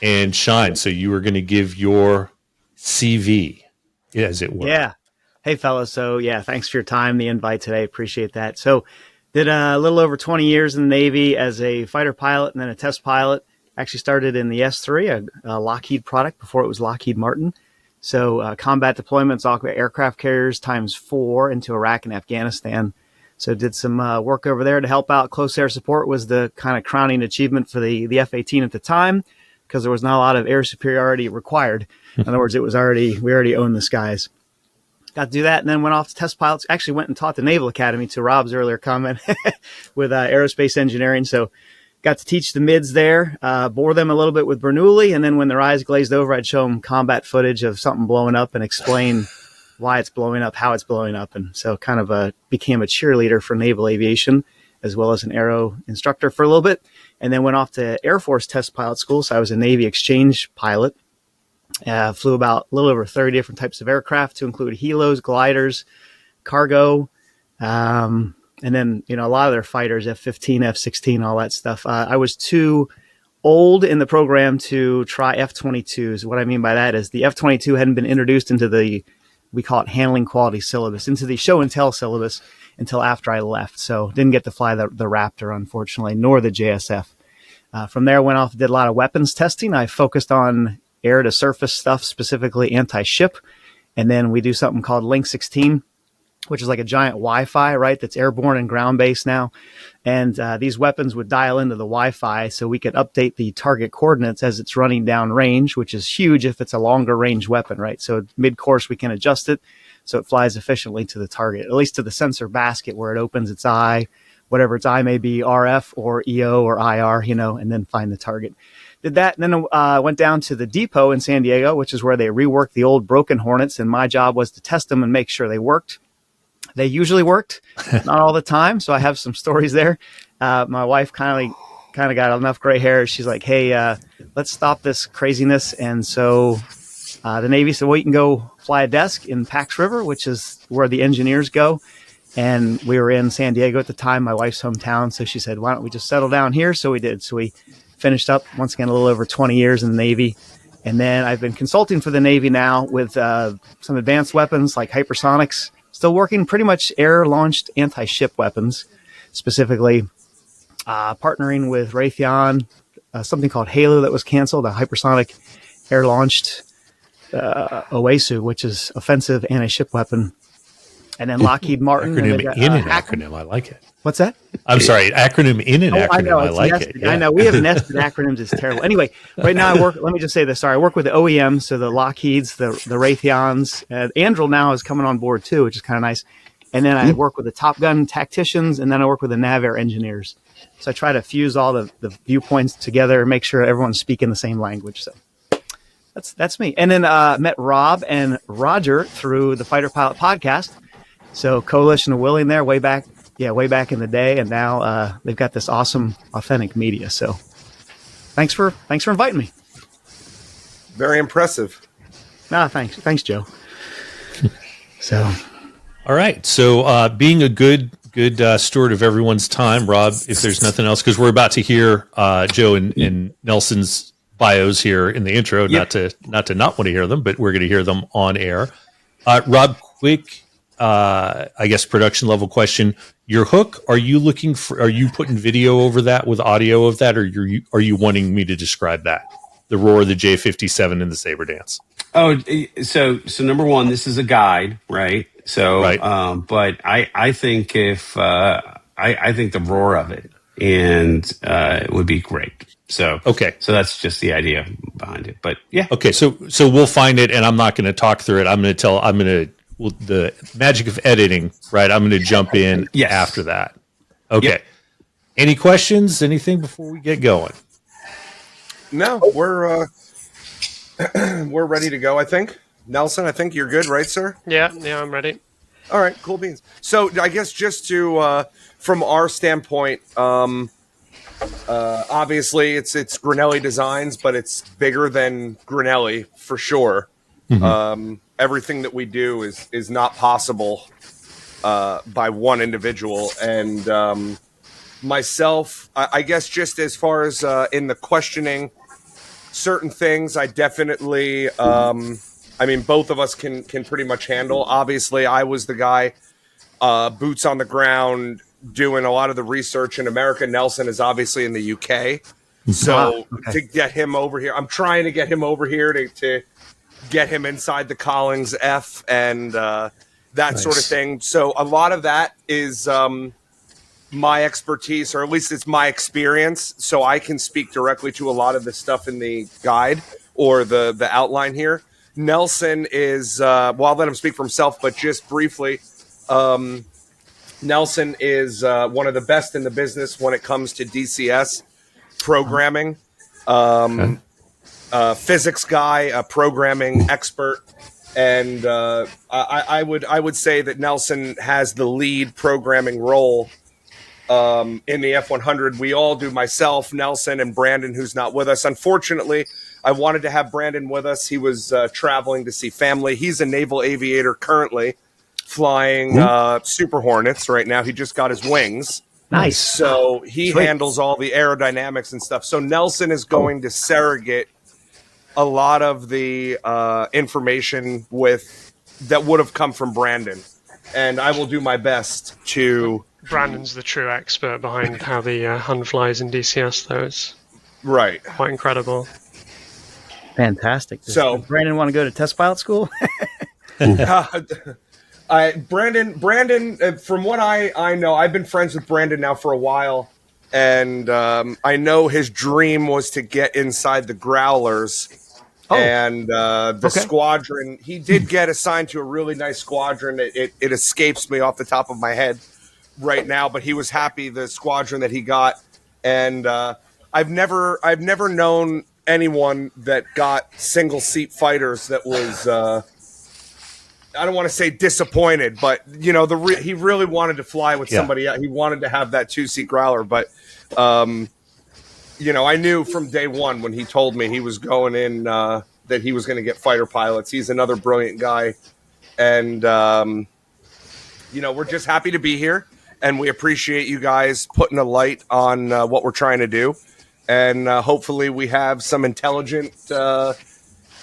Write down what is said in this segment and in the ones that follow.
and shine. So you were going to give your CV, as it were. Yeah. Hey, fellas. So, yeah, thanks for your time, the invite today. Appreciate that. So, did a little over 20 years in the Navy as a fighter pilot and then a test pilot. Actually started in the S3, a Lockheed product before it was Lockheed Martin. So, combat deployments, aircraft carriers ×4 into Iraq and Afghanistan. So, did some work over there to help out. Close air support was the kind of crowning achievement for the F-18 at the time, because there was not a lot of air superiority required. In other words, we already owned the skies. Got to do that, and then went off to test pilots. Actually went and taught the Naval Academy, to Rob's earlier comment, with aerospace engineering. So got to teach the mids there, bore them a little bit with Bernoulli, and then when their eyes glazed over, I'd show them combat footage of something blowing up and explain why it's blowing up, how it's blowing up. And so kind of became a cheerleader for naval aviation, as well as an aero instructor for a little bit, and then went off to Air Force test pilot school. So I was a Navy exchange pilot. Flew about a little over 30 different types of aircraft, to include helos, gliders, cargo, and then, a lot of their fighters, F-15, F-16, all that stuff. I was too old in the program to try F-22s. What I mean by that is the F-22 hadn't been introduced into we call it handling quality syllabus, into the show and tell syllabus until after I left. So didn't get to fly the Raptor, unfortunately, nor the JSF. From there, went off, did a lot of weapons testing. I focused on air to surface stuff, specifically anti-ship. And then we do something called Link 16, which is like a giant Wi-Fi, right? That's airborne and ground-based now. And these weapons would dial into the Wi-Fi so we could update the target coordinates as it's running down range, which is huge if it's a longer range weapon, right? So mid-course, we can adjust it so it flies efficiently to the target, at least to the sensor basket where it opens its eye, whatever its eye may be, RF or EO or IR, and then find the target. Did that, and then went down to the depot in San Diego, which is where they reworked the old broken Hornets, and my job was to test them and make sure they worked. They usually worked, not all the time, so I have some stories there. My wife kind of got enough gray hair. She's like, hey, let's stop this craziness. And so the Navy said, well, you can go fly a desk in Pax River, which is where the engineers go. And we were in San Diego at the time, my wife's hometown. So she said, why don't we just settle down here? So we did. So we finished up, once again, a little over 20 years in the Navy. And then I've been consulting for the Navy now with some advanced weapons like hypersonics, still working pretty much air-launched anti-ship weapons, specifically partnering with Raytheon, something called HALO that was canceled, a hypersonic air-launched OASU, which is offensive anti-ship weapon. And then Lockheed Martin. Acronym in an acronym. I like it. What's that? I'm sorry. Acronym in an acronym. I know, I like nested. it. Yeah. I know. We have nested acronyms. It's terrible. Anyway, right now let me just say this. Sorry. I work with the OEMs, so the Lockheeds, the Raytheons. Anduril now is coming on board too, which is kind of nice. And then I work with the Top Gun tacticians, and then I work with the NavAir engineers. So I try to fuse all the viewpoints together and make sure everyone's speaking the same language. So that's me. And then met Rob and Roger through the Fighter Pilot podcast. So Coalition of Willing there way back in the day, and now they've got this awesome authentic media. So thanks for inviting me. Very impressive. Thanks, Joe. So, all right. So being a good steward of everyone's time, Rob, if there's nothing else, because we're about to hear Joe and Nelson's bios here in the intro. Yep. Not to not want to hear them, but we're going to hear them on air. Rob, quick. I guess production level question. Your hook, are you putting video over that with audio of that, or are you wanting me to describe that? The roar of the J57 and the Sabre Dance. Oh, so number one, this is a guide, right? So, right. But I think I think the roar of it and it would be great. So okay. So that's just the idea behind it. But yeah. Okay. So we'll find it, and I'm not going to talk through it. Well, the magic of editing, right? I'm going to jump in after that. Okay. Yep. Any questions? Anything before we get going? No, we're ready to go, I think. Nelson, I think you're good, right, sir? Yeah, I'm ready. All right, cool beans. So I guess just to, from our standpoint, obviously it's Grinnelli Designs, but it's bigger than Grinnelli for sure. Mm-hmm. Everything that we do is not possible by one individual. And myself, I guess just as far as in the questioning, certain things I definitely, I mean, both of us can pretty much handle. Obviously, I was the guy, boots on the ground, doing a lot of the research in America. Nelson is obviously in the UK. So to get him over here, I'm trying to get him over here to get him inside the Collings F and that sort of thing. So a lot of that is my expertise, or at least it's my experience. So I can speak directly to a lot of the stuff in the guide or the outline here. Nelson is, well, I'll let him speak for himself, but just briefly, Nelson is one of the best in the business when it comes to DCS programming. Physics guy, a programming expert, and I would say that Nelson has the lead programming role in the F100. We all do, myself, Nelson, and Brandon, who's not with us. Unfortunately, I wanted to have Brandon with us. He was traveling to see family. He's a naval aviator currently, flying Super Hornets right now. He just got his wings. Nice. So he handles all the aerodynamics and stuff. So Nelson is going to surrogate a lot of the information that would have come from Brandon. And I will do my best to... Brandon's the true expert behind how the Hun flies in DCS, though. It's quite incredible. Fantastic. Does Brandon want to go to test pilot school? Brandon, from what I know, I've been friends with Brandon now for a while, and I know his dream was to get inside the Growlers and the squadron. He did get assigned to a really nice squadron. It escapes me off the top of my head right now, but he was happy the squadron that he got, and I've never known anyone that got single seat fighters that was I don't want to say disappointed, but you know, he really wanted to fly with somebody else. He wanted to have that 2-seat Growler, but you know, I knew from day one when he told me he was going in that he was going to get fighter pilots. He's another brilliant guy, and you know, we're just happy to be here, and we appreciate you guys putting a light on what we're trying to do, and hopefully we have some intelligent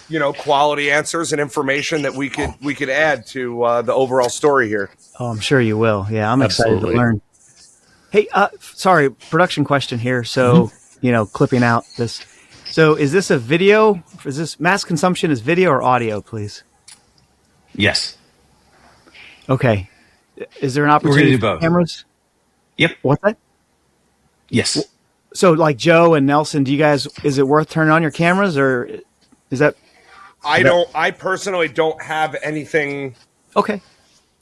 you know, quality answers and information that we could add to the overall story here. Oh, I'm sure you will. Yeah, I'm excited to learn. Hey, sorry, production question here. So, you know, clipping out this. So is this a video? Is this mass consumption is video or audio, please? Yes. Okay. Is there an opportunity do both. for cameras? Yep. What's that? Yes. So like Joe and Nelson, is it worth turning on your cameras, or is that... I personally don't have anything. Okay.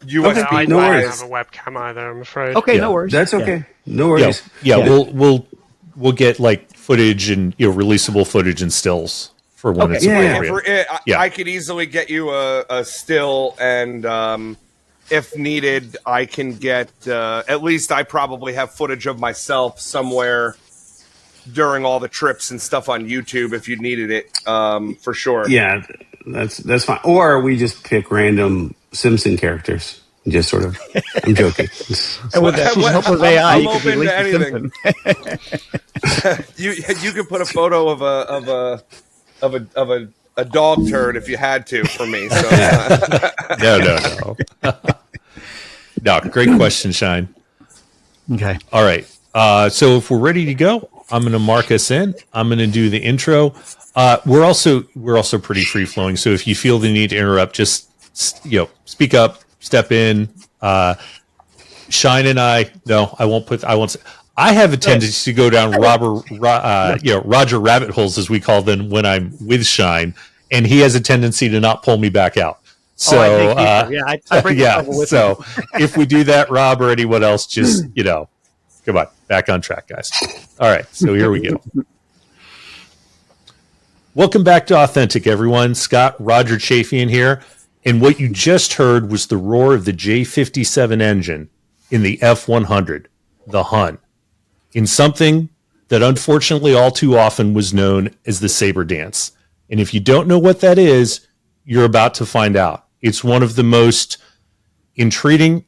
USB. I don't have a webcam either, I'm afraid. Okay, no worries. That's okay. No worries. We'll get like footage and releasable footage and stills for when it's appropriate. I could easily get you a still, and if needed, I can get at least I probably have footage of myself somewhere during all the trips and stuff on YouTube if you needed it, for sure. Yeah, that's fine. Or we just pick random Simpson characters. Just sort of, I'm joking. And with the help of AI, I'm open to anything. You could put a photo of a dog turd if you had to for me. So. No. No, great question, Shine. Okay. All right. So if we're ready to go, I'm going to mark us in. I'm going to do the intro. We're also pretty free flowing. So if you feel the need to interrupt, just speak up, step in. Shine and I won't. I have a tendency to go down Roger rabbit holes, as we call them, when I'm with Shine, and he has a tendency to not pull me back out. So I bring with so if we do that, Rob or anyone else, just come on, back on track, guys. All right, so here we go. Welcome back to Authentic, everyone. Scott Roger Chafian here, and what you just heard was the roar of the J57 engine in the F100, the Hun, in something that unfortunately all too often was known as the Sabre Dance. And if you don't know what that is, you're about to find out. It's one of the most intriguing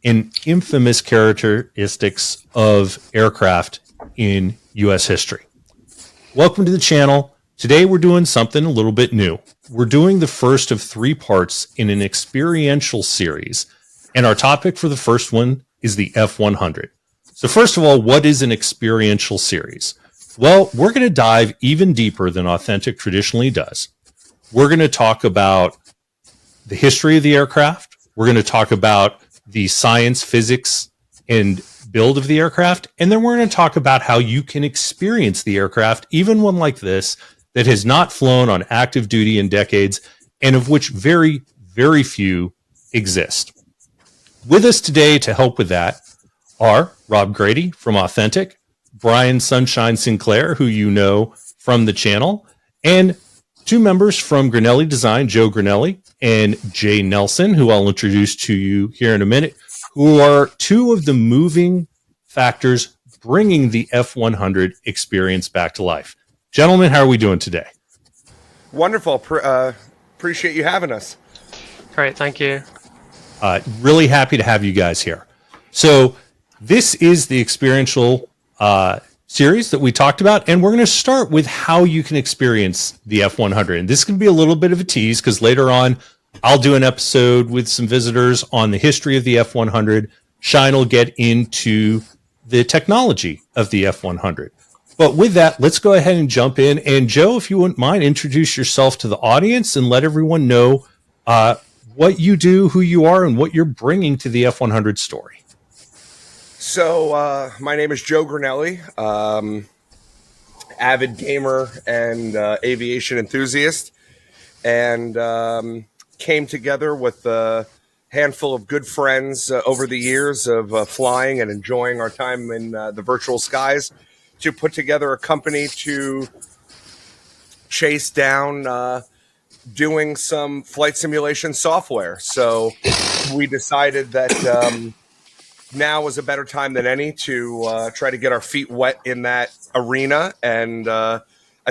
and infamous characteristics of aircraft in U.S. history. Welcome to the channel. Today we're doing something a little bit new. We're doing the first of 3 parts in an experiential series, and our topic for the first one is the F100. So first of all, what is an experiential series? Well, we're going to dive even deeper than Authentic traditionally does. We're going to talk about the history of the aircraft. We're going to talk about the science, physics, and build of the aircraft. And then we're going to talk about how you can experience the aircraft, even one like this, that has not flown on active duty in decades, and of which very, very few exist. With us today to help with that are Rob Grady from Authentic, Brian Sunshine Sinclair, who you know from the channel, and 2 members from Grinnelli Design, Joe Grinnelli and Jay Nelson, who I'll introduce to you here in a minute, who are 2 of the moving factors bringing the F100 experience back to life. Gentlemen, how are we doing today? Wonderful. Appreciate you having us. Great, thank you. Really happy to have you guys here. So this is the experiential series that we talked about, and we're going to start with how you can experience the F100. And this can be a little bit of a tease because later on I'll do an episode with some visitors on the history of the F100. Shine will get into the technology of the F100. But with that, let's go ahead and jump in. And Joe, if you wouldn't mind, introduce yourself to the audience and let everyone know what you do, who you are, and what you're bringing to the F100 story. So my name is Joe Grinnelli, avid gamer and aviation enthusiast, and came together with a handful of good friends over the years of flying and enjoying our time in the virtual skies to put together a company to chase down doing some flight simulation software. So we decided that now was a better time than any to try to get our feet wet in that arena. And I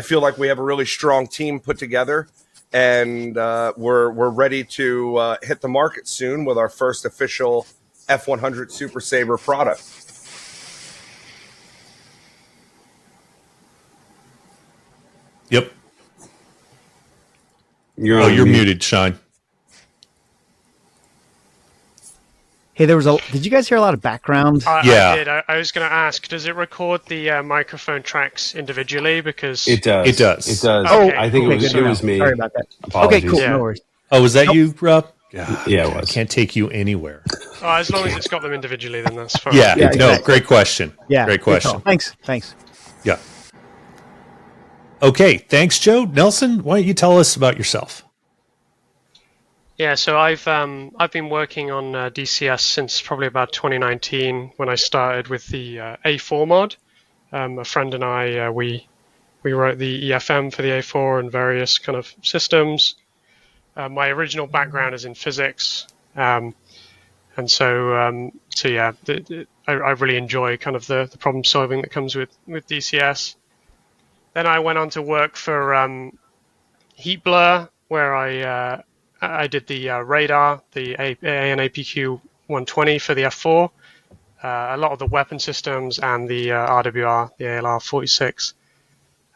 feel like we have a really strong team put together, and we're ready to hit the market soon with our first official F100 Super Sabre product. Yep. You're muted, Shine. Hey, did you guys hear a lot of background? Yeah. I did. I was going to ask, does it record the microphone tracks individually? Because It does. It does. It does. Okay, I think okay, it was, good to it was know. me. Sorry about that. Apologies. Okay, cool. Yeah. No worries. Oh, was that you, Rob? God, Yeah, it was. can't take you anywhere. as long as it's got them individually, then that's fine. Yeah, Yeah, no, exactly. great question. Yeah. Great good call. question. Thanks. Yeah. Okay, thanks, Joe. Nelson, why don't you tell us about yourself? Yeah, so I've been working on DCS since probably about 2019 when I started with the A4 mod. A friend and I we wrote the EFM for the A4 and various kind of systems. My original background is in physics, and so yeah, I really enjoy kind of the problem solving that comes with DCS. Then I went on to work for Heat Blur, where I did the radar, the AN/APQ 120 for the F4, a lot of the weapon systems, and the RWR, the ALR 46.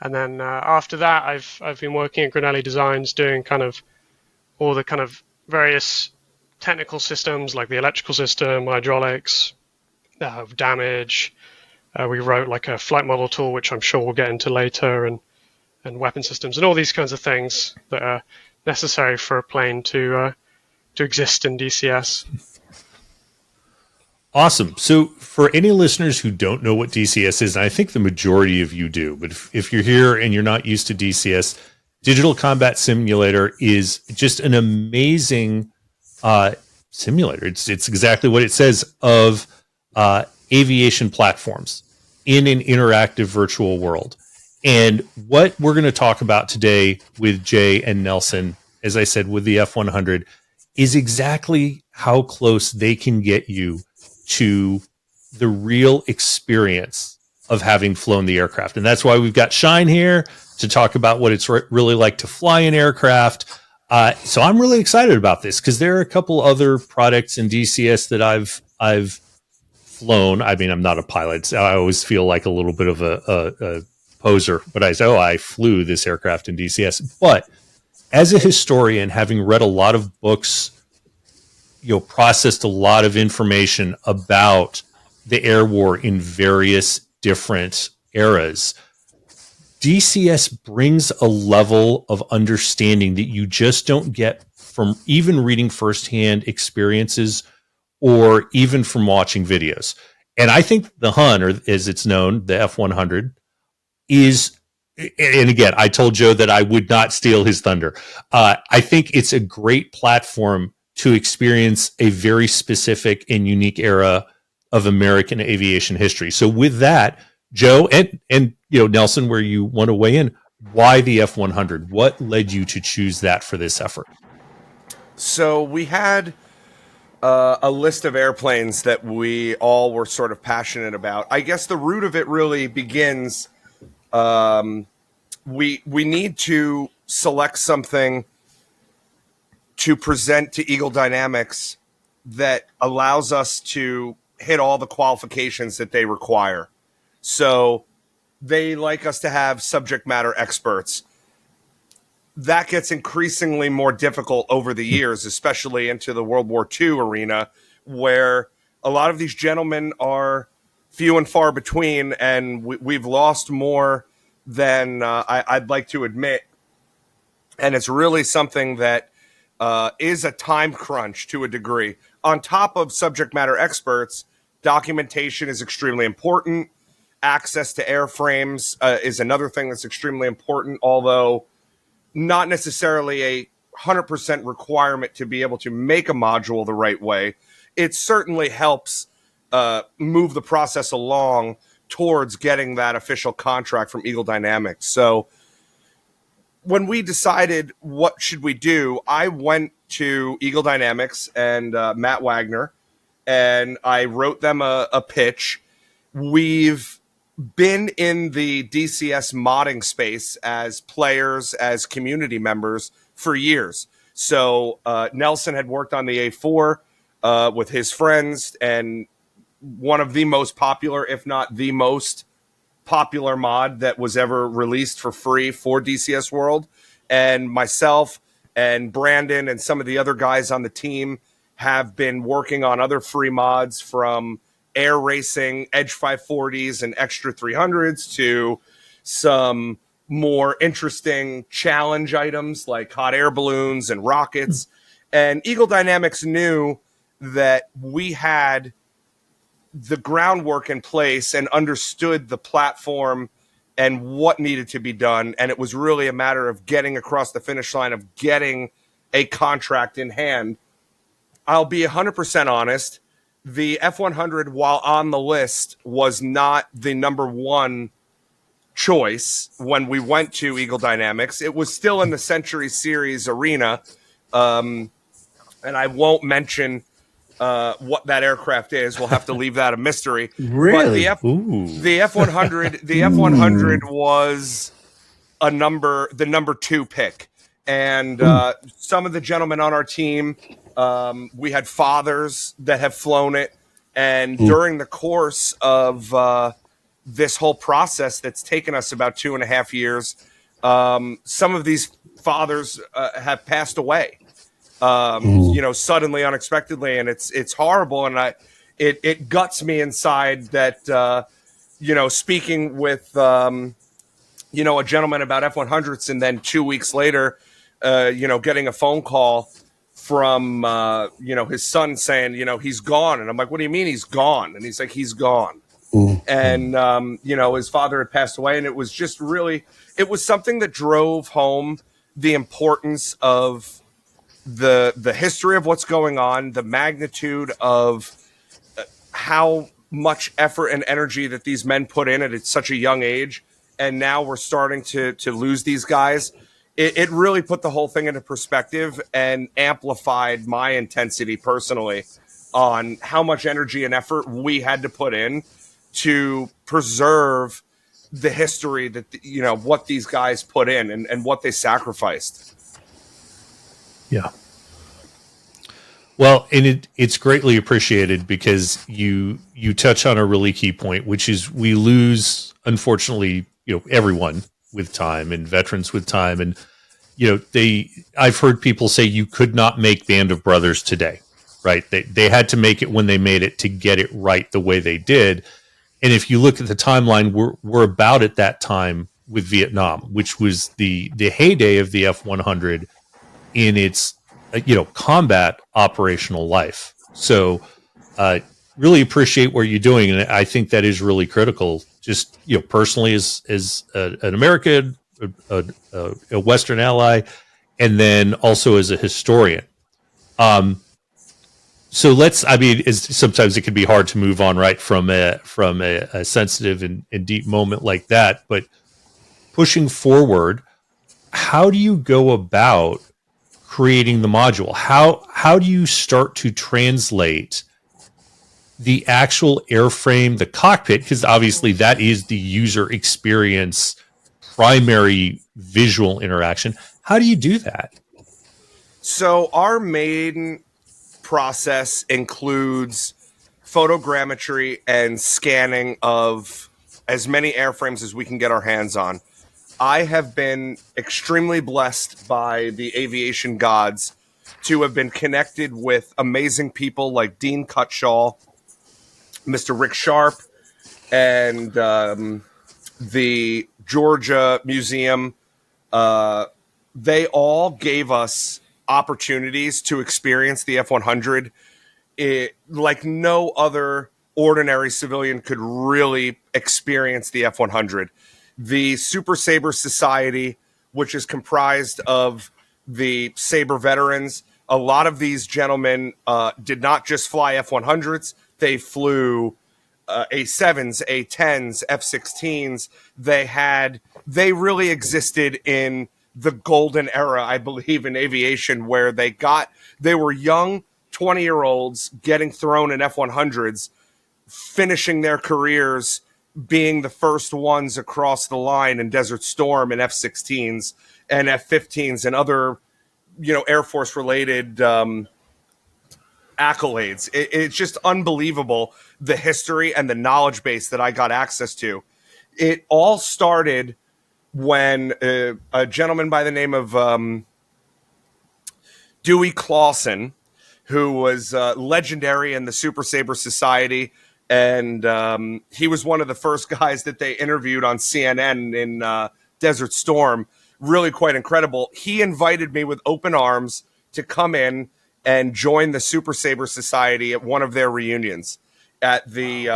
And then after that, I've been working at Grinnelli Designs doing kind of all the kind of various technical systems like the electrical system, hydraulics, damage. We wrote like a flight model tool, which I'm sure we'll get into later, and weapon systems and all these kinds of things that are necessary for a plane to exist in DCS. Awesome. So for any listeners who don't know what DCS is, and I think the majority of you do, but if you're here and you're not used to DCS, Digital Combat Simulator is just an amazing simulator. It's exactly what it says, of aviation platforms in an interactive virtual world. And what we're going to talk about today with Jay and Nelson, as I said, with the F100, is exactly how close they can get you to the real experience of having flown the aircraft. And that's why we've got Shine here to talk about what it's really like to fly an aircraft. So I'm really excited about this because there are a couple other products in DCS that I've flown. I mean, I'm not a pilot, so I always feel like a little bit of a poser, but I flew this aircraft in DCS. But as a historian, having read a lot of books, processed a lot of information about the air war in various different eras, DCS brings a level of understanding that you just don't get from even reading firsthand experiences or even from watching videos. And I think the Hun, or as it's known, the F-100, is, and again, I told Joe that I would not steal his thunder. I think it's a great platform to experience a very specific and unique era of American aviation history. So with that, Joe and Nelson, where you want to weigh in, why the F-100? What led you to choose that for this effort? So we had a list of airplanes that we all were sort of passionate about. I guess the root of it really begins. We need to select something to present to Eagle Dynamics that allows us to hit all the qualifications that they require. So they like us to have subject matter experts. That gets increasingly more difficult over the years, especially into the World War II arena, where a lot of these gentlemen are few and far between, and we've lost more than I'd like to admit. And it's really something that is a time crunch to a degree. On top of subject matter experts, documentation is extremely important. Access to airframes is another thing that's extremely important, although not necessarily a 100% requirement to be able to make a module the right way. It certainly helps move the process along towards getting that official contract from Eagle Dynamics. So when we decided what should we do, I went to Eagle Dynamics and Matt Wagner, and I wrote them a pitch. We've been in the DCS modding space as players, as community members for years. So Nelson had worked on the A4 with his friends, and one of the most popular, if not the most popular mod that was ever released for free for DCS World. And myself and Brandon and some of the other guys on the team have been working on other free mods, from air racing, Edge 540s and Extra 300s, to some more interesting challenge items like hot air balloons and rockets. And Eagle Dynamics knew that we had the groundwork in place and understood the platform and what needed to be done. And it was really a matter of getting across the finish line, of getting a contract in hand. I'll be 100% honest. The F-100, while on the list, was not the number one choice when we went to Eagle Dynamics. It was still in the Century Series arena. And I won't mention what that aircraft is. We'll have to leave that a mystery. Really? But the F-100 was the number 2 pick. And some of the gentlemen on our team, we had fathers that have flown it. And during the course of this whole process that's taken us about 2.5 years, some of these fathers have passed away. Suddenly, unexpectedly, and it's horrible, and it guts me inside that speaking with a gentleman about F-100s, and then 2 weeks later, getting a phone call from his son saying he's gone, and I'm like, what do you mean he's gone? And he's like, he's gone. And his father had passed away, and it was just really, it was something that drove home the importance of the history of what's going on, the magnitude of how much effort and energy that these men put in at such a young age, and now we're starting to lose these guys. It really put the whole thing into perspective and amplified my intensity personally on how much energy and effort we had to put in to preserve the history that what these guys put in and what they sacrificed. Yeah. Well, and it's greatly appreciated, because you touch on a really key point, which is we lose, unfortunately, everyone with time and veterans with time. And, I've heard people say you could not make Band of Brothers today, right? They had to make it when they made it to get it right the way they did. And if you look at the timeline, we're about at that time with Vietnam, which was the heyday of the F-100 in its, combat operational life. So, really appreciate what you're doing. And I think that is really critical, just, personally as an American, a Western ally, and then also as a historian. So sometimes it can be hard to move on right from a sensitive and deep moment like that, but pushing forward, how do you go about creating the module? How do you start to translate the actual airframe, the cockpit, because obviously that is the user experience primary visual interaction. How do you do that? So our main process includes photogrammetry and scanning of as many airframes as we can get our hands on. I have been extremely blessed by the aviation gods to have been connected with amazing people like Dean Cutshaw, Mr. Rick Sharp, and the Georgia Museum. They all gave us opportunities to experience the F-100 like no other ordinary civilian could really experience the F-100. The Super Sabre Society, which is comprised of the Sabre veterans, a lot of these gentlemen did not just fly F-100s, they flew A7s, A10s, F-16s. They really existed in the golden era, I believe, in aviation, where they were young 20-year-olds getting thrown in F-100s, finishing their careers, being the first ones across the line in Desert Storm and F-16s and F-15s and other, Air Force related accolades. It's just unbelievable, the history and the knowledge base that I got access to. It all started when a gentleman by the name of Dewey Clawson, who was legendary in the Super Sabre Society, and he was one of the first guys that they interviewed on CNN in Desert Storm. Really quite incredible. He invited me with open arms to come in and join the Super Sabre Society at one of their reunions at the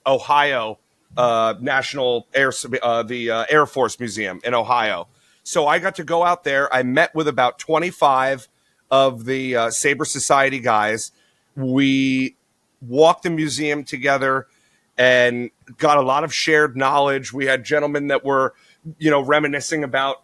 Ohio National Air Force Museum in Ohio. So I got to go out there. I met with about 25 of the Sabre Society guys. We walked the museum together and got a lot of shared knowledge. We had gentlemen that were, reminiscing about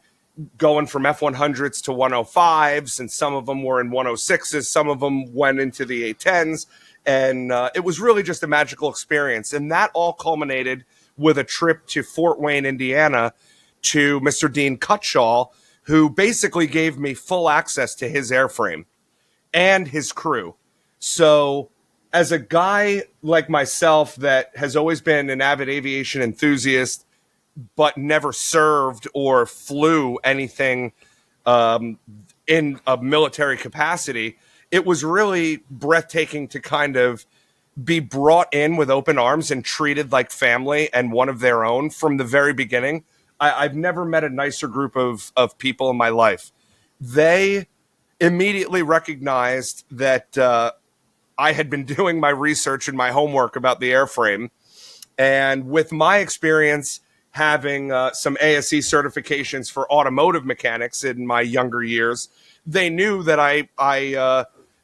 going from F-100s to 105s, and some of them were in 106s. Some of them went into the A10s. And it was really just a magical experience. And that all culminated with a trip to Fort Wayne, Indiana, to Mr. Dean Cutshaw, who basically gave me full access to his airframe and his crew. So as a guy like myself that has always been an avid aviation enthusiast, but never served or flew anything in a military capacity, it was really breathtaking to kind of be brought in with open arms and treated like family and one of their own from the very beginning. I've never met a nicer group of people in my life. They immediately recognized that I had been doing my research and my homework about the airframe. And with my experience having some ASE certifications for automotive mechanics in my younger years, they knew that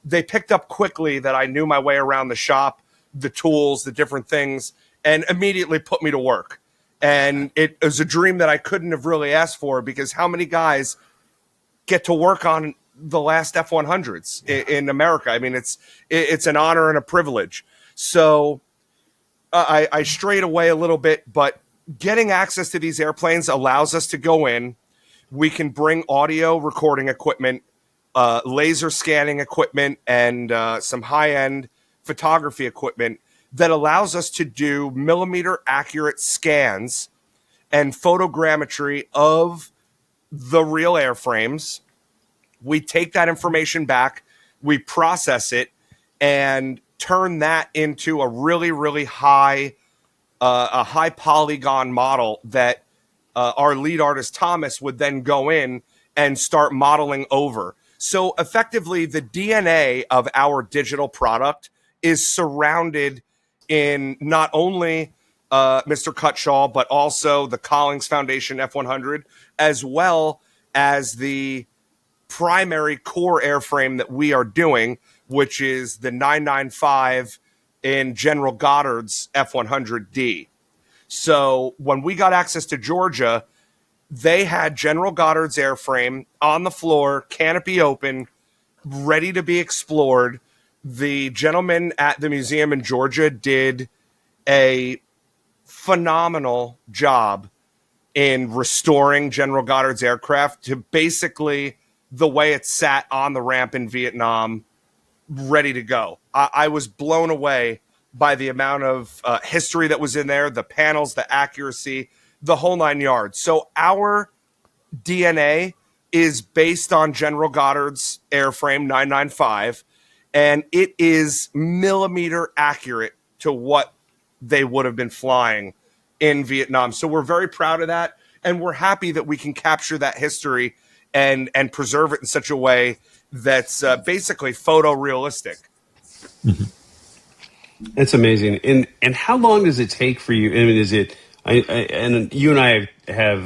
they picked up quickly that I knew my way around the shop, the tools, the different things, and immediately put me to work. And it was a dream that I couldn't have really asked for, because how many guys get to work on the last F-100s in America? I mean, it's an honor and a privilege. So I strayed away a little bit, but getting access to these airplanes allows us to go in. We can bring audio recording equipment, laser scanning equipment, and some high-end photography equipment that allows us to do millimeter accurate scans and photogrammetry of the real airframes. We take that information back, we process it, and turn that into a really, really high polygon model that our lead artist Thomas would then go in and start modeling over. So effectively, the DNA of our digital product is surrounded in not only Mr. Cutshaw, but also the Collings Foundation F100, as well as the primary core airframe that we are doing, which is the 995 in General Goddard's F100D. So when we got access to Georgia, they had General Goddard's airframe on the floor, canopy open, ready to be explored. The gentleman at the museum in Georgia did a phenomenal job in restoring General Goddard's aircraft to basically the way it sat on the ramp in Vietnam, ready to go. I was blown away by the amount of history that was in there, the panels, the accuracy, the whole 9 yards. So our DNA is based on General Goddard's airframe 995, and it is millimeter accurate to what they would have been flying in Vietnam. So we're very proud of that, and we're happy that we can capture that history and preserve it in such a way that's basically photorealistic. Mm-hmm. That's amazing. And how long does it take for you? I mean, is it? And you and I have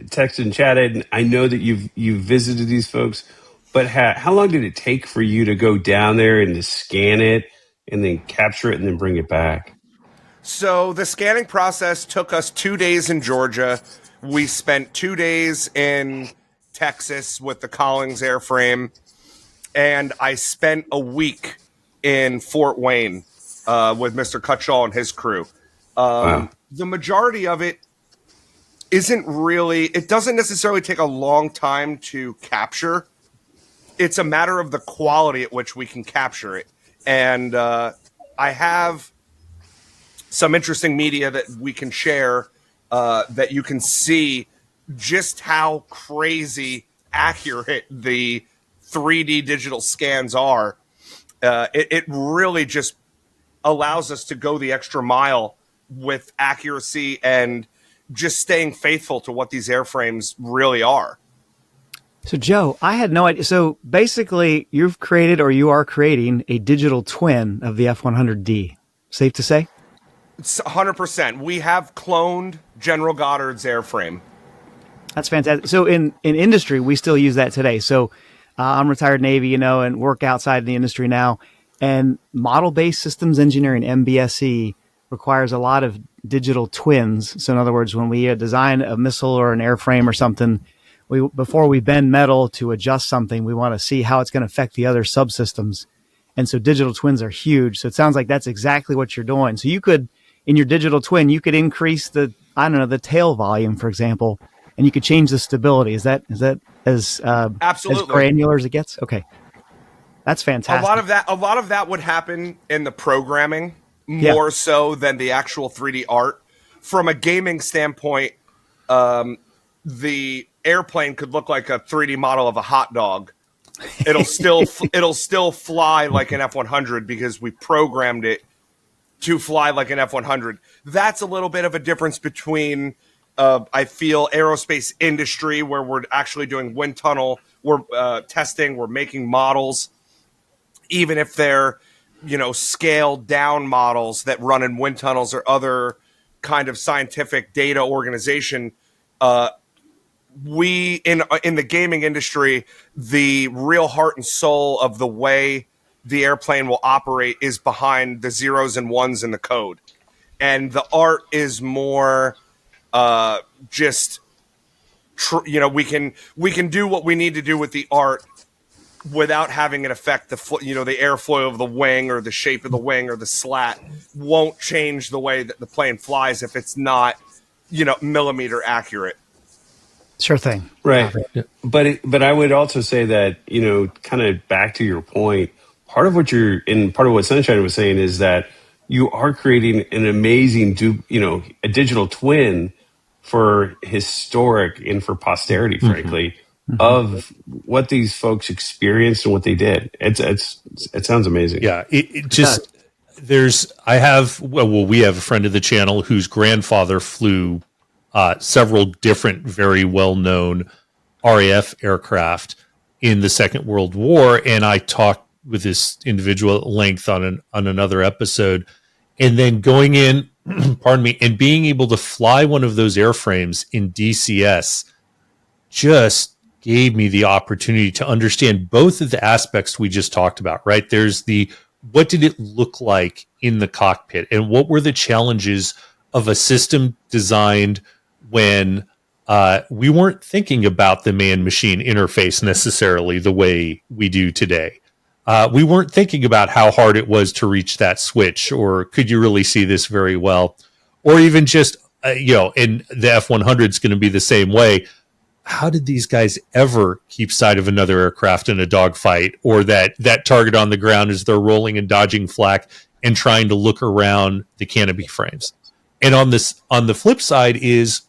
texted and chatted. And I know that you've visited these folks, but how long did it take for you to go down there and to scan it and then capture it and then bring it back? So the scanning process took us 2 days in Georgia. We spent 2 days in Texas with the Collings airframe, and I spent a week in Fort Wayne with Mr. Cutshaw and his crew. Wow. The majority of it it doesn't necessarily take a long time to capture. It's a matter of the quality at which we can capture it. And I have some interesting media that we can share that you can see just how crazy accurate the 3D digital scans are. It really just allows us to go the extra mile with accuracy and just staying faithful to what these airframes really are. So, Joe, I had no idea. So basically, you've created or you are creating a digital twin of the F100D. Safe to say? It's 100%. We have cloned General Goddard's airframe. That's fantastic. So in industry, we still use that today. So I'm retired Navy, and work outside the industry now. And model-based systems engineering, MBSE, requires a lot of digital twins. So in other words, when we design a missile or an airframe or something, before we bend metal to adjust something, we want to see how it's going to affect the other subsystems. And so digital twins are huge. So it sounds like that's exactly what you're doing. So you could, in your digital twin, you could increase the tail volume, for example, and you could change the stability. Is that as absolutely as granular as it gets? Okay. That's fantastic. A lot of that would happen in the programming more so than the actual 3D art. From a gaming standpoint, the airplane could look like a 3D model of a hot dog. It'll still fly like an F-100 because we programmed it to fly like an F-100. That's a little bit of a difference between I feel aerospace industry, where we're actually doing wind tunnel, we're testing, we're making models, even if they're scaled down models that run in wind tunnels or other kind of scientific data organization. We in the gaming industry, the real heart and soul of the way the airplane will operate is behind the zeros and ones in the code, and the art is more we can do what we need to do with the art without having it affect the airflow of the wing or the shape of the wing, or the slat won't change the way that the plane flies if it's not millimeter accurate. Sure thing. Right. Yeah. But I would also say that, kind of back to your point, part of what Sunshine was saying is that you are creating an amazing, a digital twin for historic and for posterity, frankly, of what these folks experienced and what they did. It sounds amazing. Yeah, it just we have a friend of the channel whose grandfather flew several different very well known RAF aircraft in the Second World War, and I talked with this individual at length on another episode, and then going in, pardon me, and being able to fly one of those airframes in DCS just gave me the opportunity to understand both of the aspects we just talked about, right? There's what did it look like in the cockpit, and what were the challenges of a system designed when we weren't thinking about the man-machine interface necessarily the way we do today. We weren't thinking about how hard it was to reach that switch, or could you really see this very well? Or even just, and the F-100 is going to be the same way. How did these guys ever keep sight of another aircraft in a dogfight, or that target on the ground as they're rolling and dodging flak and trying to look around the canopy frames? And on the flip side is,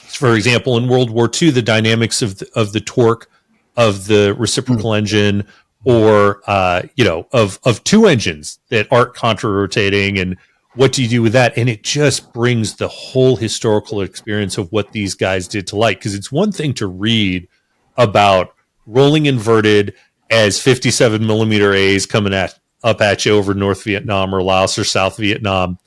for example, in World War II, the dynamics of the torque of the reciprocal engine, or of two engines that aren't contra-rotating, and what do you do with that? And it just brings the whole historical experience of what these guys did to light. Because it's one thing to read about rolling inverted as 57 millimeter A's coming up at you over North Vietnam or Laos or South Vietnam,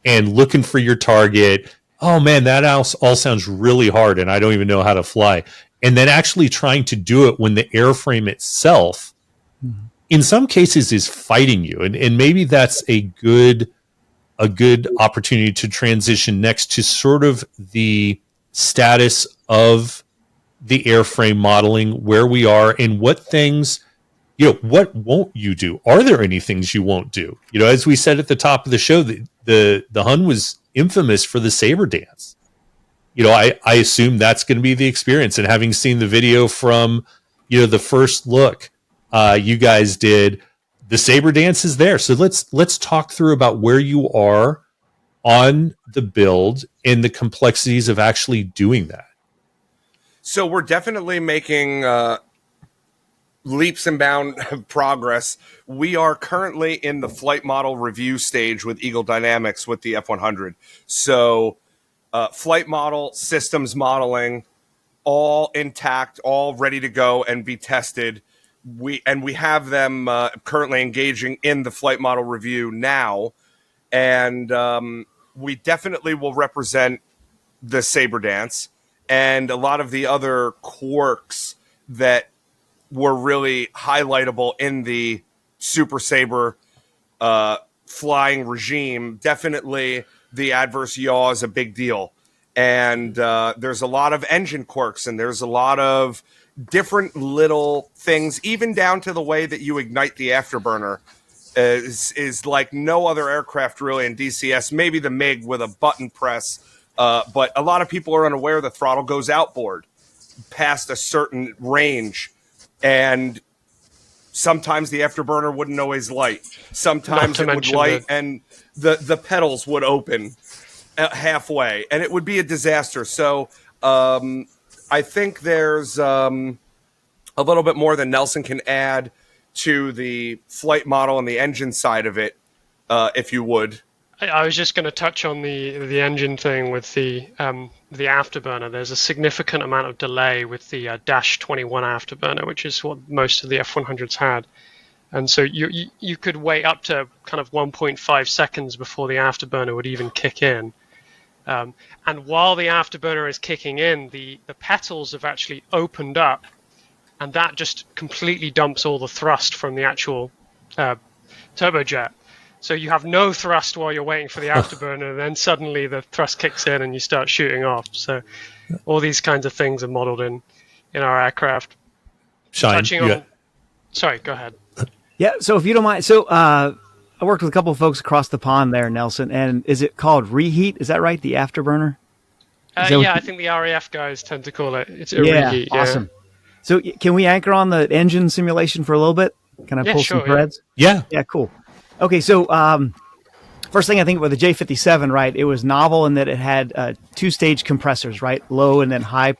and looking for your target. Oh man, that all sounds really hard, and I don't even know how to fly. And then actually trying to do it when the airframe itself, in some cases, is fighting you. And maybe that's a good opportunity to transition next to sort of the status of the airframe modeling, where we are, and what things, what won't you do? Are there any things you won't do? As we said at the top of the show, the Hun was infamous for the Sabre Dance. I assume that's going to be the experience. And having seen the video from, the first look you guys did, the Sabre Dance is there. So let's talk through about where you are on the build and the complexities of actually doing that. So we're definitely making leaps and bound progress. We are currently in the flight model review stage with Eagle Dynamics with the F-100. So flight model, systems modeling, all intact, all ready to go and be tested. We have them currently engaging in the flight model review now, and we definitely will represent the Sabre Dance and a lot of the other quirks that were really highlightable in the Super Sabre flying regime. Definitely the adverse yaw is a big deal, and there's a lot of engine quirks, and there's a lot of different little things, even down to the way that you ignite the afterburner is like no other aircraft really in DCS. Maybe the MiG with a button press, but a lot of people are unaware the throttle goes outboard past a certain range, and sometimes the afterburner wouldn't always light. Sometimes it would light and the pedals would open halfway, and it would be a disaster. So I think there's a little bit more than Nelson can add to the flight model and the engine side of it, if you would. I was just going to touch on the engine thing with the afterburner. There's a significant amount of delay with the Dash 21 afterburner, which is what most of the F-100s had. And so you could wait up to kind of 1.5 seconds before the afterburner would even kick in. And while the afterburner is kicking in, the petals have actually opened up, and that just completely dumps all the thrust from the actual turbojet. So you have no thrust while you're waiting for the afterburner, and then suddenly the thrust kicks in and you start shooting off. So all these kinds of things are modeled in our aircraft. Shine, Sorry, go ahead. Yeah, so if you don't mind, I worked with a couple of folks across the pond there, Nelson, and is it called reheat? Is that right, the afterburner? I think the RAF guys tend to call it. It's a reheat. Awesome. So can we anchor on the engine simulation for a little bit? Can I pull some threads? Yeah. Yeah, cool. Okay, so first thing I think with the J57, right? It was novel in that it had 2-stage compressors, right? Low and then high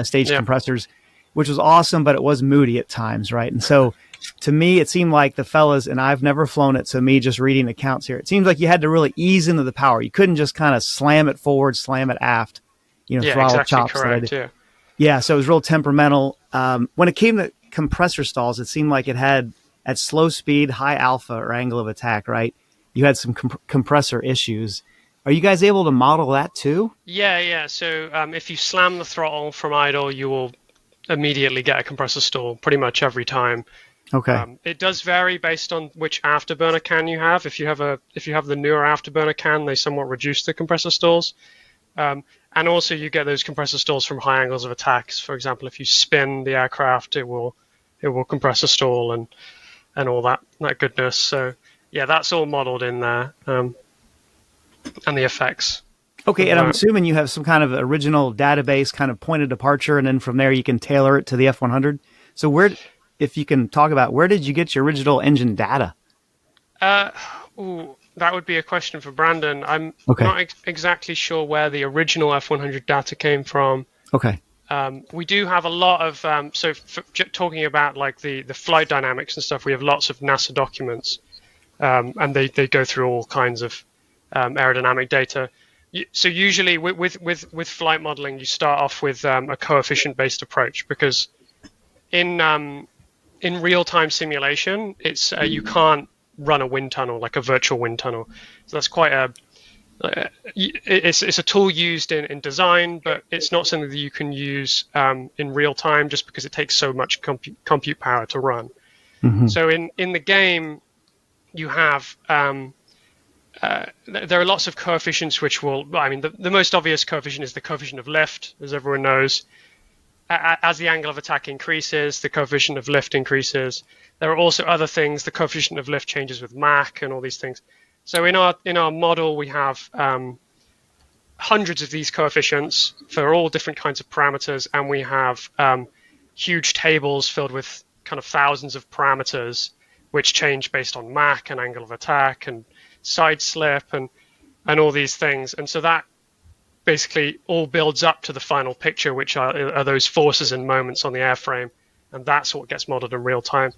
stage compressors, which was awesome, but it was moody at times, right? And so to me, it seemed like the fellas, and I've never flown it, so me just reading accounts here, it seems like you had to really ease into the power. You couldn't just kind of slam it forward, slam it aft, throttle exactly chops. correct, Yeah, so it was real temperamental. When it came to compressor stalls, it seemed like it had, at slow speed, high alpha or angle of attack, right? You had some compressor issues. Are you guys able to model that too? Yeah. So if you slam the throttle from idle, you will immediately get a compressor stall pretty much every time. Okay. It does vary based on which afterburner can you have. If you have the newer afterburner can, they somewhat reduce the compressor stalls. And also you get those compressor stalls from high angles of attacks. For example, if you spin the aircraft, it will compressor stall and all that goodness. So yeah, that's all modeled in there, and the effects. Okay, and I'm assuming you have some kind of original database kind of point of departure, and then from there you can tailor it to the F100. So if you can talk about, where did you get your original engine data? That would be a question for Brandon. I'm not exactly sure where the original F100 data came from. Okay. We do have a lot of, talking about like the flight dynamics and stuff, we have lots of NASA documents, and they go through all kinds of aerodynamic data. So usually with flight modeling, you start off with a coefficient-based approach, because in real-time simulation, it's you can't run a wind tunnel, like a virtual wind tunnel. So that's quite it's a tool used in design, but it's not something that you can use in real time, just because it takes so much compute power to run. Mm-hmm. So in the game, you have there are lots of coefficients which the most obvious coefficient is the coefficient of lift, as everyone knows. As the angle of attack increases, the coefficient of lift increases. There are also other things. The coefficient of lift changes with Mach and all these things. So in our model, we have hundreds of these coefficients for all different kinds of parameters, and we have huge tables filled with kind of thousands of parameters which change based on Mach and angle of attack and side slip and all these things. And so that basically all builds up to the final picture, which are those forces and moments on the airframe, and that's what gets modeled in real time.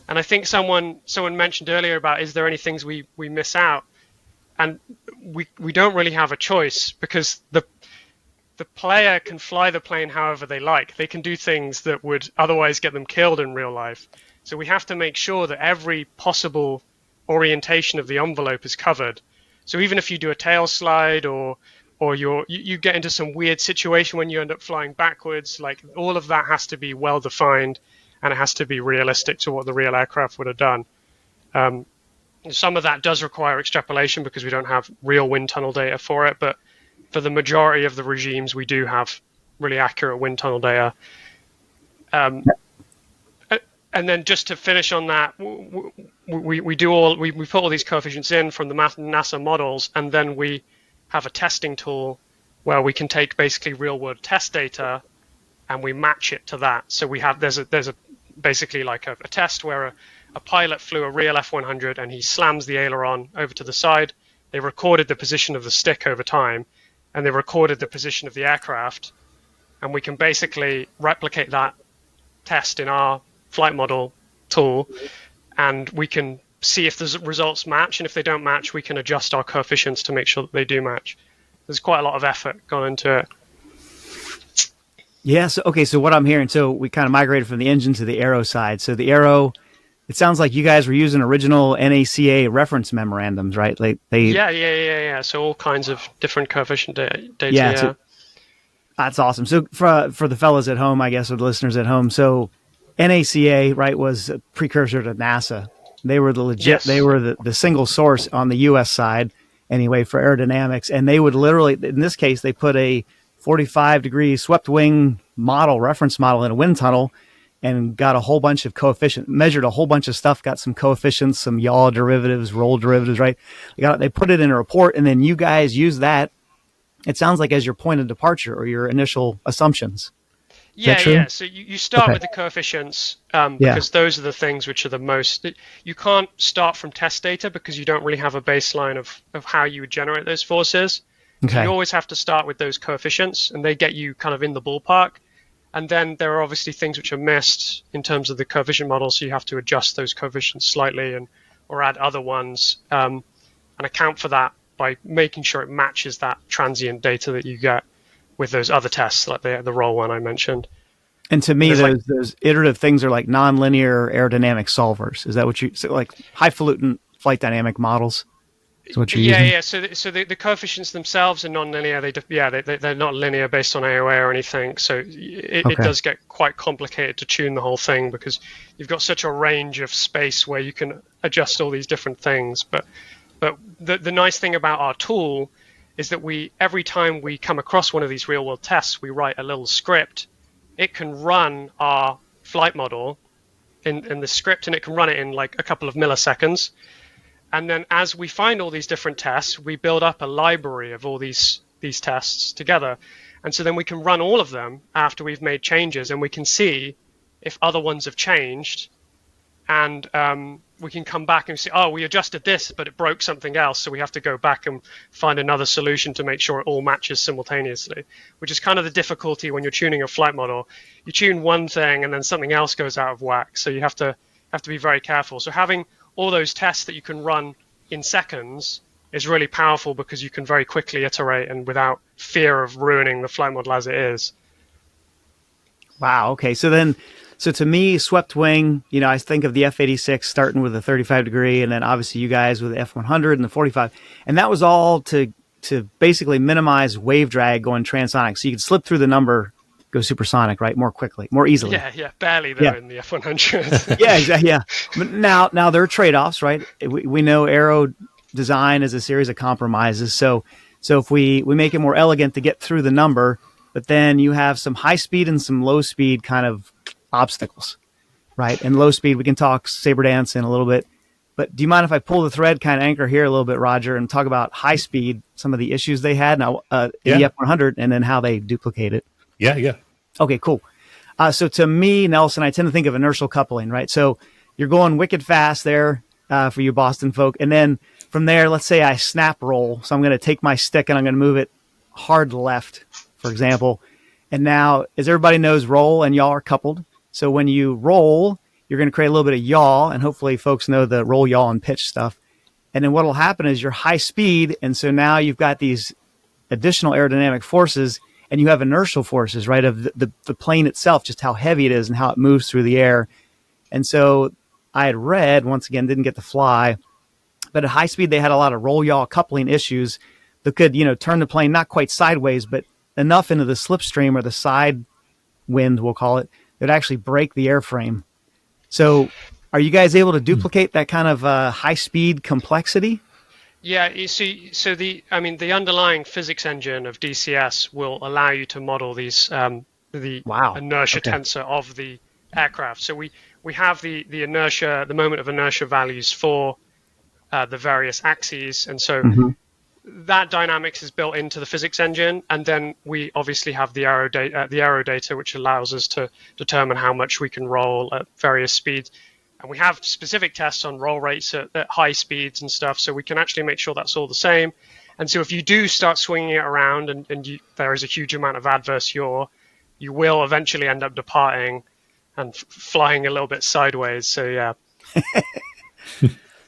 And I think someone mentioned earlier about, is there any things we miss out? And we don't really have a choice, because the player can fly the plane however they like. They can do things that would otherwise get them killed in real life. So we have to make sure that every possible orientation of the envelope is covered. So even if you do a tail slide or you get into some weird situation when you end up flying backwards, like all of that has to be well defined, and it has to be realistic to what the real aircraft would have done. Some of that does require extrapolation because we don't have real wind tunnel data for it, but for the majority of the regimes, we do have really accurate wind tunnel data. And then just to finish on that, we put all these coefficients in from the NASA models, and then we have a testing tool where we can take basically real world test data and we match it to that. So there's a basically like a test where a pilot flew a real F100 and he slams the aileron over to the side. They recorded the position of the stick over time, and they recorded the position of the aircraft, and we can basically replicate that test in our flight model tool, and we can see if the results match, and if they don't match, we can adjust our coefficients to make sure that they do match. There's quite a lot of effort gone into it. Yeah. So what I'm hearing, so we kind of migrated from the engine to the aero side. So the aero, it sounds like you guys were using original NACA reference memorandums, right? Yeah. So all kinds of different coefficient data. Yeah. So that's awesome. So for the fellas at home, I guess, or the listeners at home, so NACA, right, was a precursor to NASA. They were the legit, yes. They were the single source on the U.S. side, anyway, for aerodynamics. And they would literally, in this case, they put a 45-degree swept wing reference model in a wind tunnel, and got a whole bunch of coefficients, measured a whole bunch of stuff, got some coefficients, some yaw derivatives, roll derivatives, right? They put it in a report, and then you guys use that, it sounds like, as your point of departure or your initial assumptions. Yeah, true? yeah. So you start Okay. with the coefficients Yeah. because those are the things which are the most. You can't start from test data because you don't really have a baseline of how you would generate those forces. So you Okay. always have to start with those coefficients, and they get you kind of in the ballpark. And then there are obviously things which are missed in terms of the coefficient model, so you have to adjust those coefficients slightly and or add other ones and account for that by making sure it matches that transient data that you get with those other tests, like the roll one I mentioned. And to me, There's like those iterative things are like nonlinear aerodynamic solvers. Is that what you so like highfalutin flight dynamic models? Is what you're yeah, using? yeah. So the coefficients themselves are non-linear. They're not linear based on AOA or anything. So it Okay. does get quite complicated to tune the whole thing because you've got such a range of space where you can adjust all these different things. But the nice thing about our tool is that every time we come across one of these real world tests, we write a little script. It can run our flight model in the script, and it can run it in like a couple of milliseconds. And then as we find all these different tests, we build up a library of all these tests together. And so then we can run all of them after we've made changes, and we can see if other ones have changed. And we can come back and say, oh, we adjusted this, but it broke something else. So we have to go back and find another solution to make sure it all matches simultaneously, which is kind of the difficulty when you're tuning a flight model. You tune one thing and then something else goes out of whack. So you have to be very careful. So having all those tests that you can run in seconds is really powerful because you can very quickly iterate and without fear of ruining the flight model as it is. Wow. Okay. So to me, swept wing, I think of the F-86 starting with a 35 degree, and then obviously you guys with the F-100 and the 45, and that was all to basically minimize wave drag going transonic, so you could slip through the number, go supersonic, right, more quickly, more easily. Yeah, barely though in the F-100. Yeah, exactly. Yeah. But now there are trade-offs, right? We know aero design is a series of compromises. So if we make it more elegant to get through the number, but then you have some high speed and some low speed kind of obstacles, right? And low speed, we can talk Sabre Dance in a little bit. But do you mind if I pull the thread, kind of anchor here a little bit, Roger, and talk about high speed, some of the issues they had now in the F-100, and then how they duplicate it? Yeah. Okay, cool. So to me, Nelson, I tend to think of inertial coupling, right? So you're going wicked fast there for you Boston folk. And then from there, let's say I snap roll. So I'm going to take my stick and I'm going to move it hard left, for example. And now, as everybody knows, roll and yaw are coupled. So when you roll, you're going to create a little bit of yaw, and hopefully folks know the roll, yaw, and pitch stuff. And then what will happen is you're high speed, and so now you've got these additional aerodynamic forces, and you have inertial forces, right, of the plane itself, just how heavy it is and how it moves through the air. And so I had read, once again, didn't get to fly, but at high speed they had a lot of roll, yaw coupling issues that could, turn the plane not quite sideways, but enough into the slipstream or the side wind, we'll call it, that actually break the airframe. So are you guys able to duplicate that kind of high speed complexity? Yeah, you see, so the underlying physics engine of DCS will allow you to model these the inertia tensor of the aircraft. So we have the inertia, the moment of inertia values for the various axes, and so that dynamics is built into the physics engine, and then we obviously have the aero data, which allows us to determine how much we can roll at various speeds. And we have specific tests on roll rates at high speeds and stuff, so we can actually make sure that's all the same. And so if you do start swinging it around and there is a huge amount of adverse yaw, you will eventually end up departing and flying a little bit sideways. So yeah.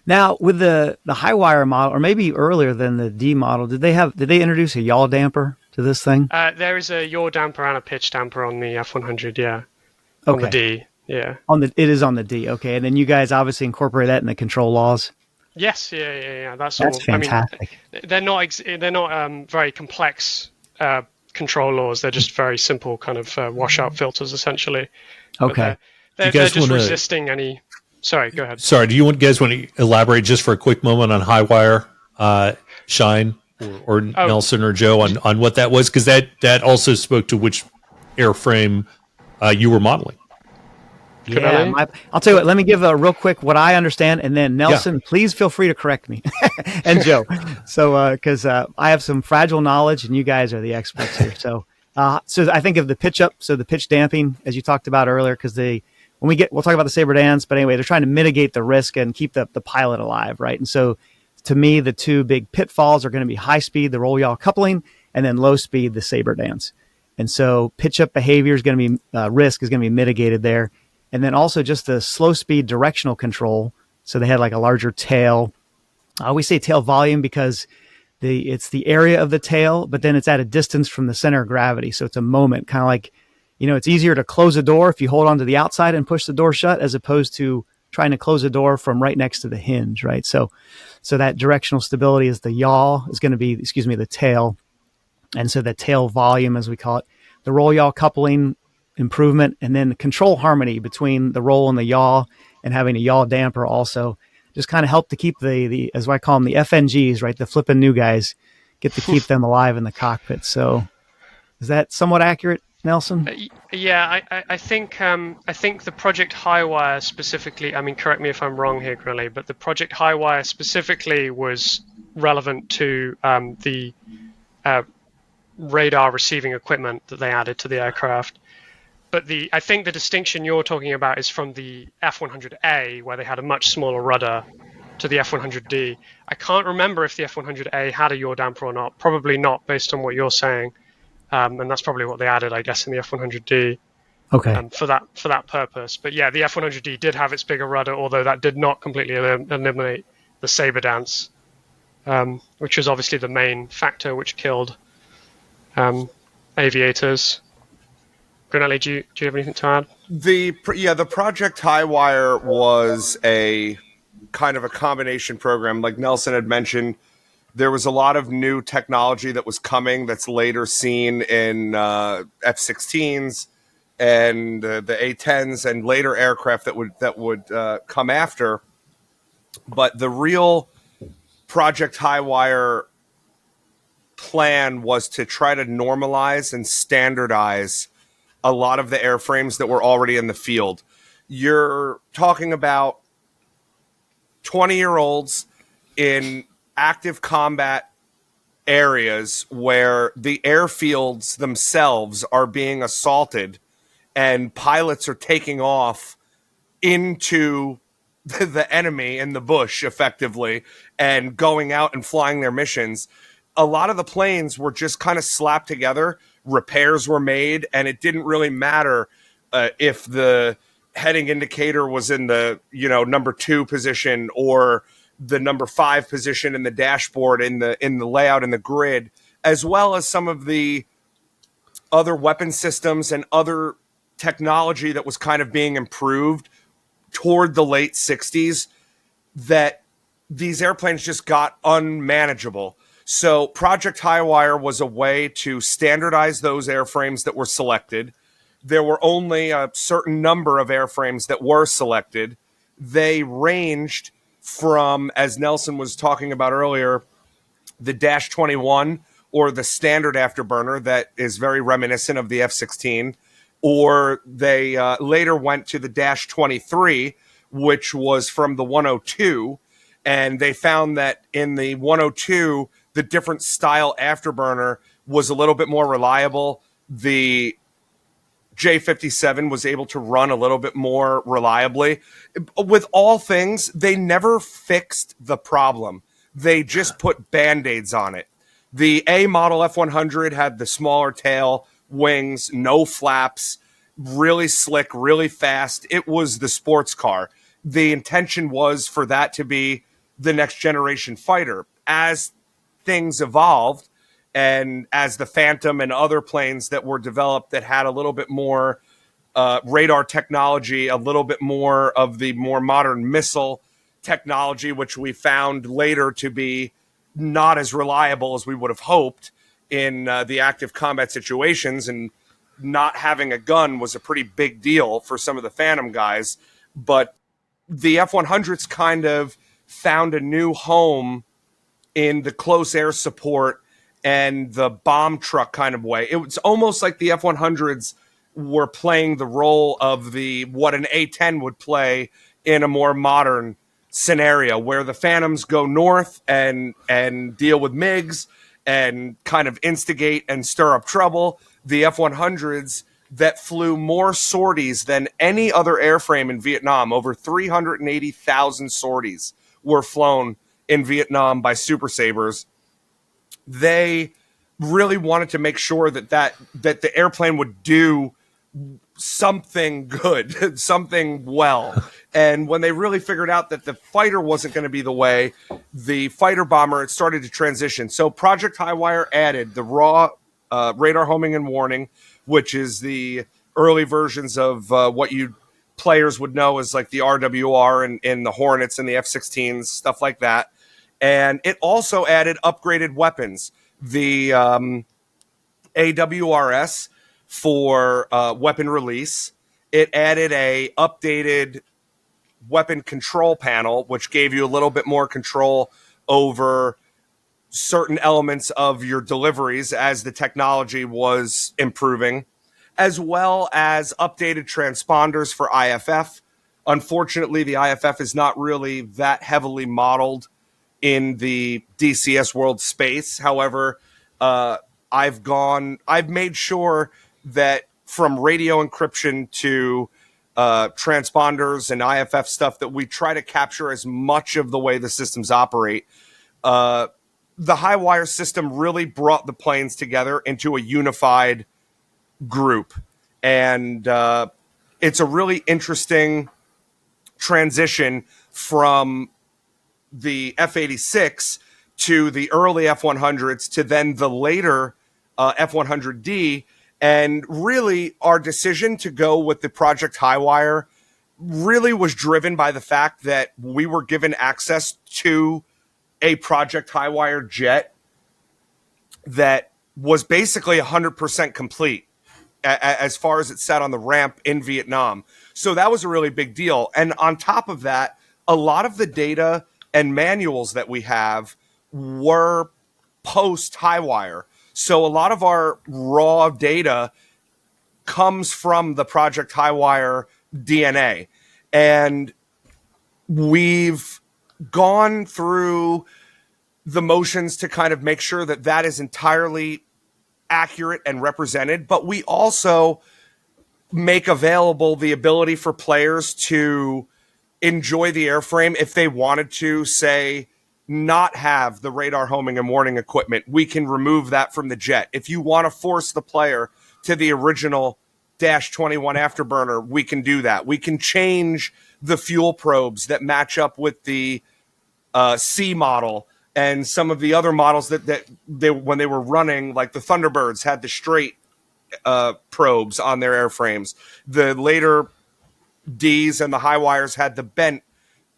Now, with the Highwire model, or maybe earlier than the D model, did they introduce a yaw damper to this thing? There is a yaw damper and a pitch damper on the F-100, yeah. Okay. On the D, yeah. It is on the D, okay. And then you guys obviously incorporate that in the control laws. Yes, yeah. That's all. Fantastic. I mean, they're not very complex control laws. They're just very simple kind of washout filters, essentially. Okay. They're just resisting any. Sorry, go ahead. Sorry, do you guys want to elaborate just for a quick moment on Highwire, Shine, or Nelson or Joe on what that was? Because that also spoke to which airframe you were modeling. Yeah, I'll tell you what, let me give a real quick what I understand, and then Nelson, please feel free to correct me, and Joe. So, because I have some fragile knowledge, and you guys are the experts here. So So I think of the pitch up, so the pitch damping, as you talked about earlier, because we'll talk about the Sabre Dance, but anyway, they're trying to mitigate the risk and keep the pilot alive, right? And so to me, the two big pitfalls are going to be high speed, the roll yaw coupling, and then low speed, the Sabre Dance. And so pitch up behavior is going to be, risk is going to be mitigated there. And then also just the slow speed directional control. So they had like a larger tail. We say tail volume because it's the area of the tail, but then it's at a distance from the center of gravity. So it's a moment, kind of like, it's easier to close a door if you hold on to the outside and push the door shut, as opposed to trying to close a door from right next to the hinge, right? So that directional stability is the yaw is going to be, the tail. And so the tail volume, as we call it, the roll yaw coupling improvement, and then the control harmony between the roll and the yaw, and having a yaw damper also just kind of help to keep the as I call them, the FNGs, right? The flipping new guys, get to keep them alive in the cockpit. So is that somewhat accurate, Nelson? Yeah, I think the Project Highwire specifically, I mean, correct me if I'm wrong here, Grinnelly, but the Project Highwire specifically was relevant to the radar receiving equipment that they added to the aircraft. But I think the distinction you're talking about is from the F-100A, where they had a much smaller rudder, to the F-100D. I can't remember if the F-100A had a yaw damper or not. Probably not, based on what you're saying. And that's probably what they added, I guess, in the F-100D. Okay. For that purpose. But yeah, the F-100D did have its bigger rudder, although that did not completely eliminate the Sabre Dance, which was obviously the main factor which killed aviators. Grinnelly, do you have anything to add? The Project Highwire was a kind of a combination program. Like Nelson had mentioned, there was a lot of new technology that was coming that's later seen in F-16s and the A-10s and later aircraft that would come after. But the real Project Highwire plan was to try to normalize and standardize a lot of the airframes that were already in the field. You're talking about 20-year-olds in active combat areas where the airfields themselves are being assaulted and pilots are taking off into the enemy in the bush effectively and going out and flying their missions. A lot of the planes were just kind of slapped together. Repairs were made, and it didn't really matter if the heading indicator was in the number 2 position or the number 5 position in the dashboard, in the layout, in the grid, as well as some of the other weapon systems and other technology that was kind of being improved toward the late 60s, that these airplanes just got unmanageable. So Project Highwire was a way to standardize those airframes that were selected. There were only a certain number of airframes that were selected. They ranged from, as Nelson was talking about earlier, the Dash 21 or the standard afterburner that is very reminiscent of the F-16, or they later went to the Dash 23, which was from the 102, and they found that in the 102, the different style afterburner was a little bit more reliable. The J57 was able to run a little bit more reliably. With all things, they never fixed the problem. They just put Band-Aids on it. The A model F-100 had the smaller tail, wings, no flaps, really slick, really fast. It was the sports car. The intention was for that to be the next generation fighter. As things evolved, and as the Phantom and other planes that were developed that had a little bit more radar technology, a little bit more of the more modern missile technology, which we found later to be not as reliable as we would have hoped in the active combat situations, and not having a gun was a pretty big deal for some of the Phantom guys. But the F-100s kind of found a new home in the close air support and the bomb truck kind of way. It was almost like the F-100s were playing the role of what an A-10 would play in a more modern scenario, where the Phantoms go north and deal with MiGs, and kind of instigate and stir up trouble. The F-100s that flew more sorties than any other airframe in Vietnam, over 380,000 sorties were flown in Vietnam by Super Sabres. They really wanted to make sure that the airplane would do something good, something well. And when they really figured out that the fighter wasn't going to be the way, the fighter bomber, it started to transition. So Project Highwire added the raw radar homing and warning, which is the early versions of what you players would know as like the RWR and the Hornets and the F-16s, stuff like that. And it also added upgraded weapons. The AWRS for weapon release. It added a updated weapon control panel, which gave you a little bit more control over certain elements of your deliveries as the technology was improving, as well as updated transponders for IFF. Unfortunately, the IFF is not really that heavily modeled in the DCS World space. However, I've made sure that from radio encryption to transponders and IFF stuff that we try to capture as much of the way the systems operate. The Highwire system really brought the planes together into a unified group. And it's a really interesting transition from the F-86 to the early F-100s to then the later F-100D. And really, our decision to go with the Project Highwire really was driven by the fact that we were given access to a Project Highwire jet that was basically 100% complete as far as it sat on the ramp in Vietnam. So that was a really big deal. And on top of that, a lot of the data and manuals that we have were post-Highwire. So a lot of our raw data comes from the Project Highwire DNA. And we've gone through the motions to kind of make sure that that is entirely accurate and represented. But we also make available the ability for players to enjoy the airframe if they wanted to, say, not have the radar homing and warning equipment. We can remove that from the jet. If you want to force the player to the original Dash 21 Afterburner, we can do that. We can change the fuel probes that match up with the C model and some of the other models that they when they were running, like the Thunderbirds had the straight probes on their airframes. The later Ds and the Highwires had the bent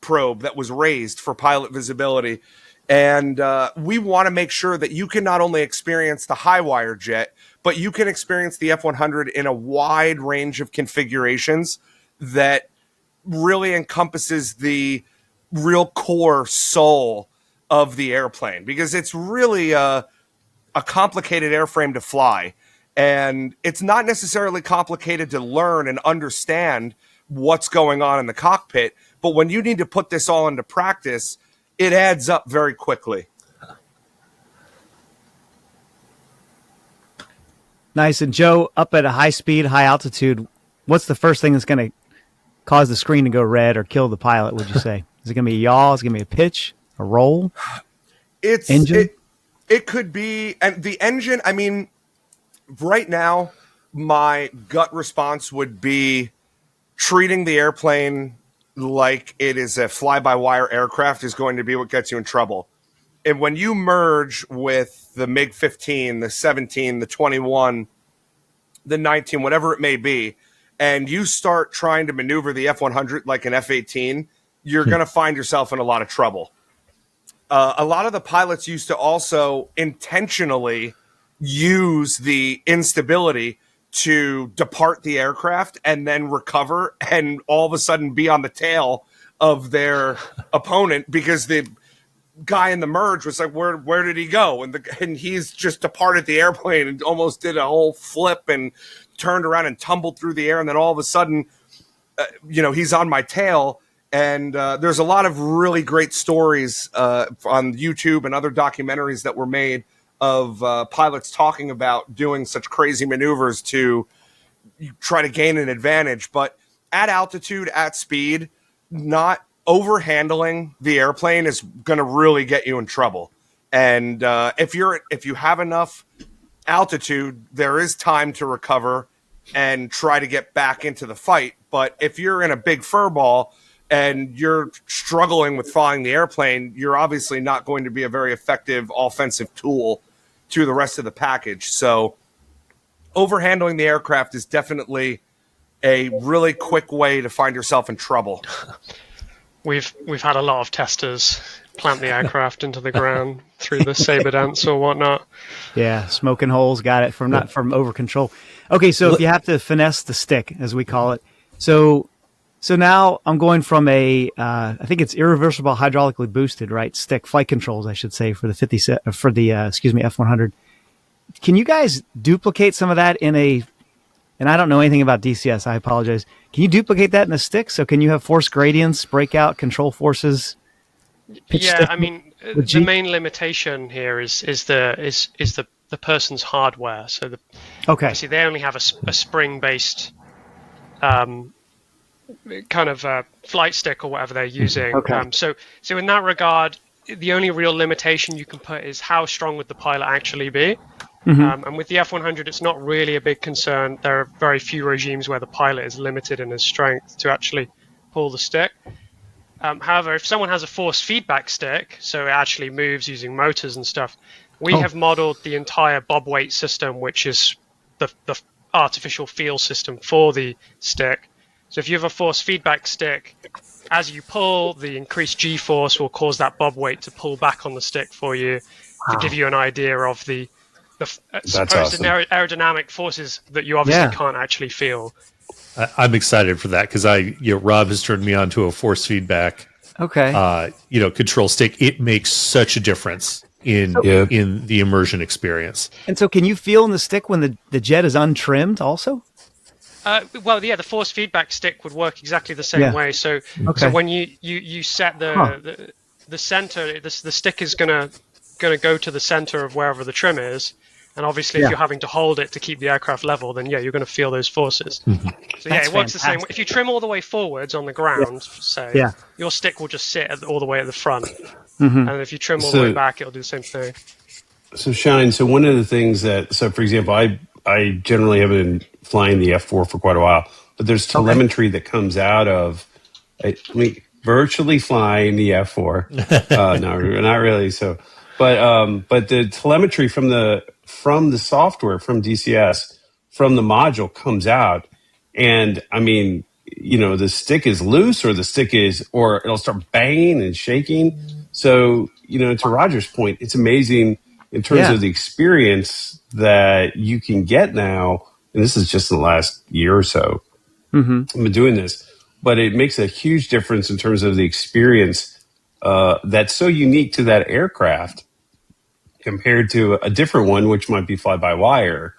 probe that was raised for pilot visibility. And we want to make sure that you can not only experience the Highwire jet, but you can experience the F-100 in a wide range of configurations that really encompasses the real core soul of the airplane, because it's really a complicated airframe to fly. And it's not necessarily complicated to learn and understand what's going on in the cockpit, but when you need to put this all into practice, it adds up very quickly. Nice. And Joe, up at a high speed, high altitude, what's the first thing that's going to cause the screen to go red or kill the pilot, would you say? Is it going to be a yaw? Is it going to be a pitch? A roll? Engine? It could be. And the engine, I mean, right now, my gut response would be treating the airplane like it is a fly-by-wire aircraft is going to be what gets you in trouble. And when you merge with the MiG-15, the 17, the 21, the 19, whatever it may be, and you start trying to maneuver the F-100 like an F-18, you're going to find yourself in a lot of trouble. A lot of the pilots used to also intentionally use the instability to depart the aircraft and then recover and all of a sudden be on the tail of their opponent, because the guy in the merge was like, where did he go? And he's just departed the airplane and almost did a whole flip and turned around and tumbled through the air. And then all of a sudden, he's on my tail. And there's a lot of really great stories on YouTube and other documentaries that were made pilots talking about doing such crazy maneuvers to try to gain an advantage. But at altitude, at speed, not overhandling the airplane is going to really get you in trouble. And if you have enough altitude, there is time to recover and try to get back into the fight. But if you're in a big fur ball and you're struggling with flying the airplane, you're obviously not going to be a very effective offensive tool to the rest of the package. So overhandling the aircraft is definitely a really quick way to find yourself in trouble. We've had a lot of testers plant the aircraft into the ground through the Sabre Dance or whatnot. Yeah, smoking holes, got it, from over control. Okay, so if you have to finesse the stick, as we call it, so now I'm going from I think it's irreversible hydraulically boosted, right? Stick flight controls, I should say, for the F100. Can you guys duplicate some of that and I don't know anything about DCS, I apologize. Can you duplicate that in a stick? So can you have force gradients, breakout, control forces? Yeah, I mean, the main limitation here is the person's hardware. So obviously they only have a spring-based kind of flight stick or whatever they're using. Okay. So in that regard, the only real limitation you can put is how strong would the pilot actually be. And with the F100, it's not really a big concern. There are very few regimes where the pilot is limited in his strength to actually pull the stick. However, if someone has a force feedback stick, so it actually moves using motors and stuff, we have modeled the entire bob weight system, which is the artificial feel system for the stick. So if you have a force feedback stick, as you pull, the increased G-force will cause that bob weight to pull back on the stick for you to give you an idea of the supposed aerodynamic forces that you obviously can't actually feel. I'm excited for that because Rob has turned me on to a force feedback. Okay. Control stick. It makes such a difference in the immersion experience. And so, can you feel in the stick when the jet is untrimmed? Also. The force feedback stick would work exactly the same way. So when you set the center, the stick is gonna go to the center of wherever the trim is. And obviously, if you're having to hold it to keep the aircraft level, then you're going to feel those forces. So it works the same way. If you trim all the way forwards on the ground, say, your stick will just sit all the way at the front. And if you trim all the way back, it'll do the same thing. So Shine, one of the things for example, I generally have been flying the F4 for quite a while, but there's telemetry that comes out of virtually flying the F4. No, not really. So, but the telemetry from the software, from DCS, from the module comes out, and I mean, the stick is loose, or or it'll start banging and shaking. So, to Roger's point, it's amazing in terms of the experience that you can get now. And this is just in the last year or so. I've been doing this, but it makes a huge difference in terms of the experience that's so unique to that aircraft compared to a different one, which might be fly-by-wire,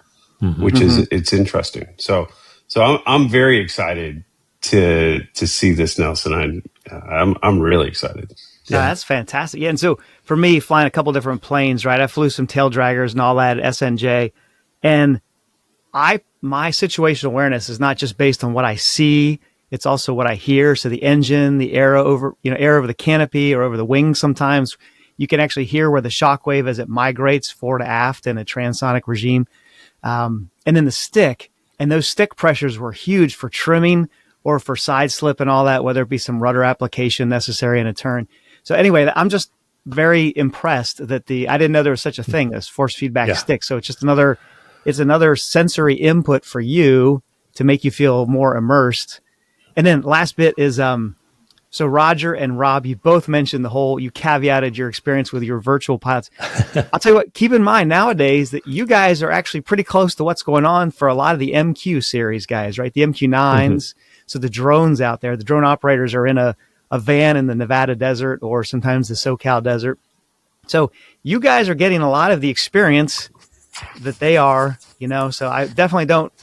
which is it's interesting. So I'm very excited to see this, Nelson. I'm really excited. Yeah, that's fantastic. Yeah, and so for me, flying a couple different planes, right? I flew some tail draggers and all that at SNJ, and my situational awareness is not just based on what I see; it's also what I hear. So the engine, the air over the canopy or over the wings. Sometimes you can actually hear where the shockwave as it migrates fore to aft in a transonic regime, and then the stick. And those stick pressures were huge for trimming or for side slip and all that, whether it be some rudder application necessary in a turn. So anyway, I'm just very impressed that I didn't know there was such a thing as force feedback stick. So it's just another sensory input for you to make you feel more immersed. And then last bit is, so Roger and Rob, you both mentioned you caveated your experience with your virtual pilots. I'll tell you what, keep in mind nowadays that you guys are actually pretty close to what's going on for a lot of the MQ series guys, right? The MQ-9s. So the drones out there, the drone operators are in a van in the Nevada desert or sometimes the SoCal desert. So you guys are getting a lot of the experience that they are, so I definitely don't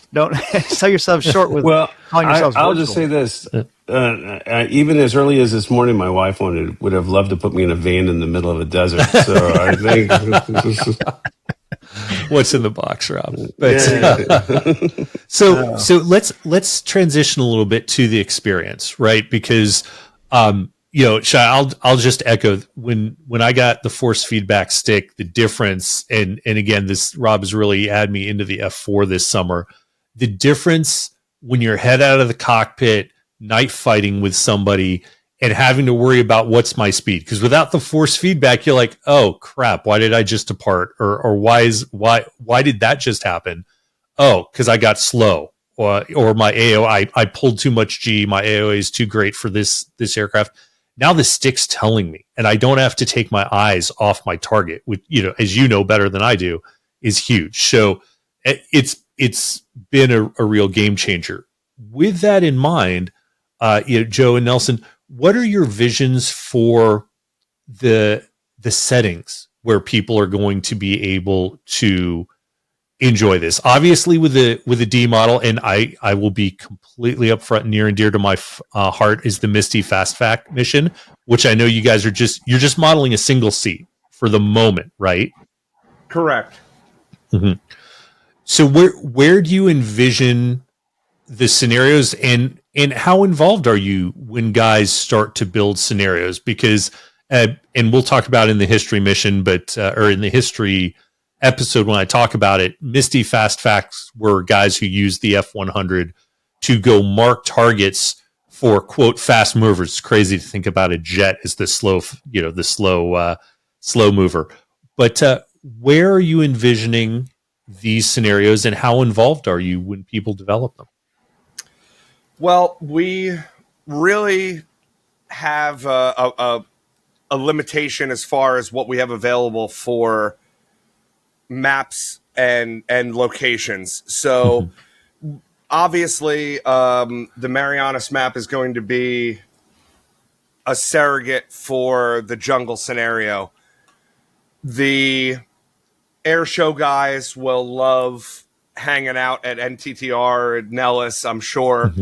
sell yourself short with Well, calling yourselves I'll just say this. Even as early as this morning, my wife would have loved to put me in a van in the middle of a desert. So I think what's in the box, Rob. But so let's transition a little bit to the experience, right? Because Shai, I'll just echo when I got the force feedback stick, the difference, and again, this Rob has really had me into the F4 this summer. The difference when you're head out of the cockpit, night fighting with somebody, and having to worry about what's my speed. Because without the force feedback, you're like, oh crap, why did I just depart? Or why did that just happen? Oh, because I got slow. Or my AO, I pulled too much G, my AOA is too great for this aircraft. Now the stick's telling me, and I don't have to take my eyes off my target, which, as you know better than I do, is huge. So it's been a real game changer. With that in mind, Joe and Nelson, what are your visions for the settings where people are going to be able to enjoy this? Obviously with a D model, and I will be completely upfront, near and dear to my heart, is the Misty Fast Fact mission, which I know you guys you're just modeling a single seat for the moment, right? Correct. Mm-hmm. So where do you envision the scenarios, and how involved are you when guys start to build scenarios? Because and we'll talk about in the history mission, but or in the history episode when I talk about it, Misty Fast Facts were guys who used the F-100 to go mark targets for, quote, fast movers. It's crazy to think about a jet as the slow mover. But where are you envisioning these scenarios, and how involved are you when people develop them? Well, we really have a limitation as far as what we have available for maps and locations. So obviously the Marianas map is going to be a surrogate for the jungle scenario. The air show guys will love hanging out at NTTR at Nellis, I'm sure.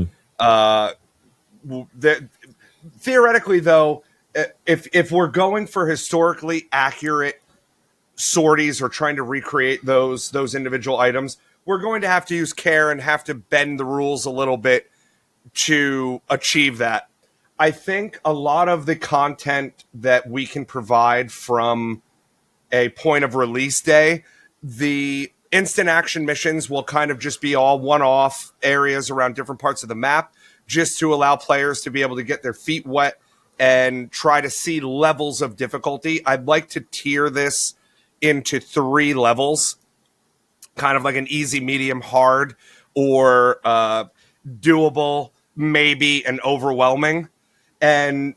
Theoretically, though, if we're going for historically accurate sorties or trying to recreate those individual items, we're going to have to use care and have to bend the rules a little bit to achieve that. I think a lot of the content that we can provide from a point of release day, the instant action missions will kind of just be all one-off areas around different parts of the map, just to allow players to be able to get their feet wet and try to see levels of difficulty. I'd like to tier this into 3 levels, kind of like an easy, medium, hard, or doable, maybe, and overwhelming. And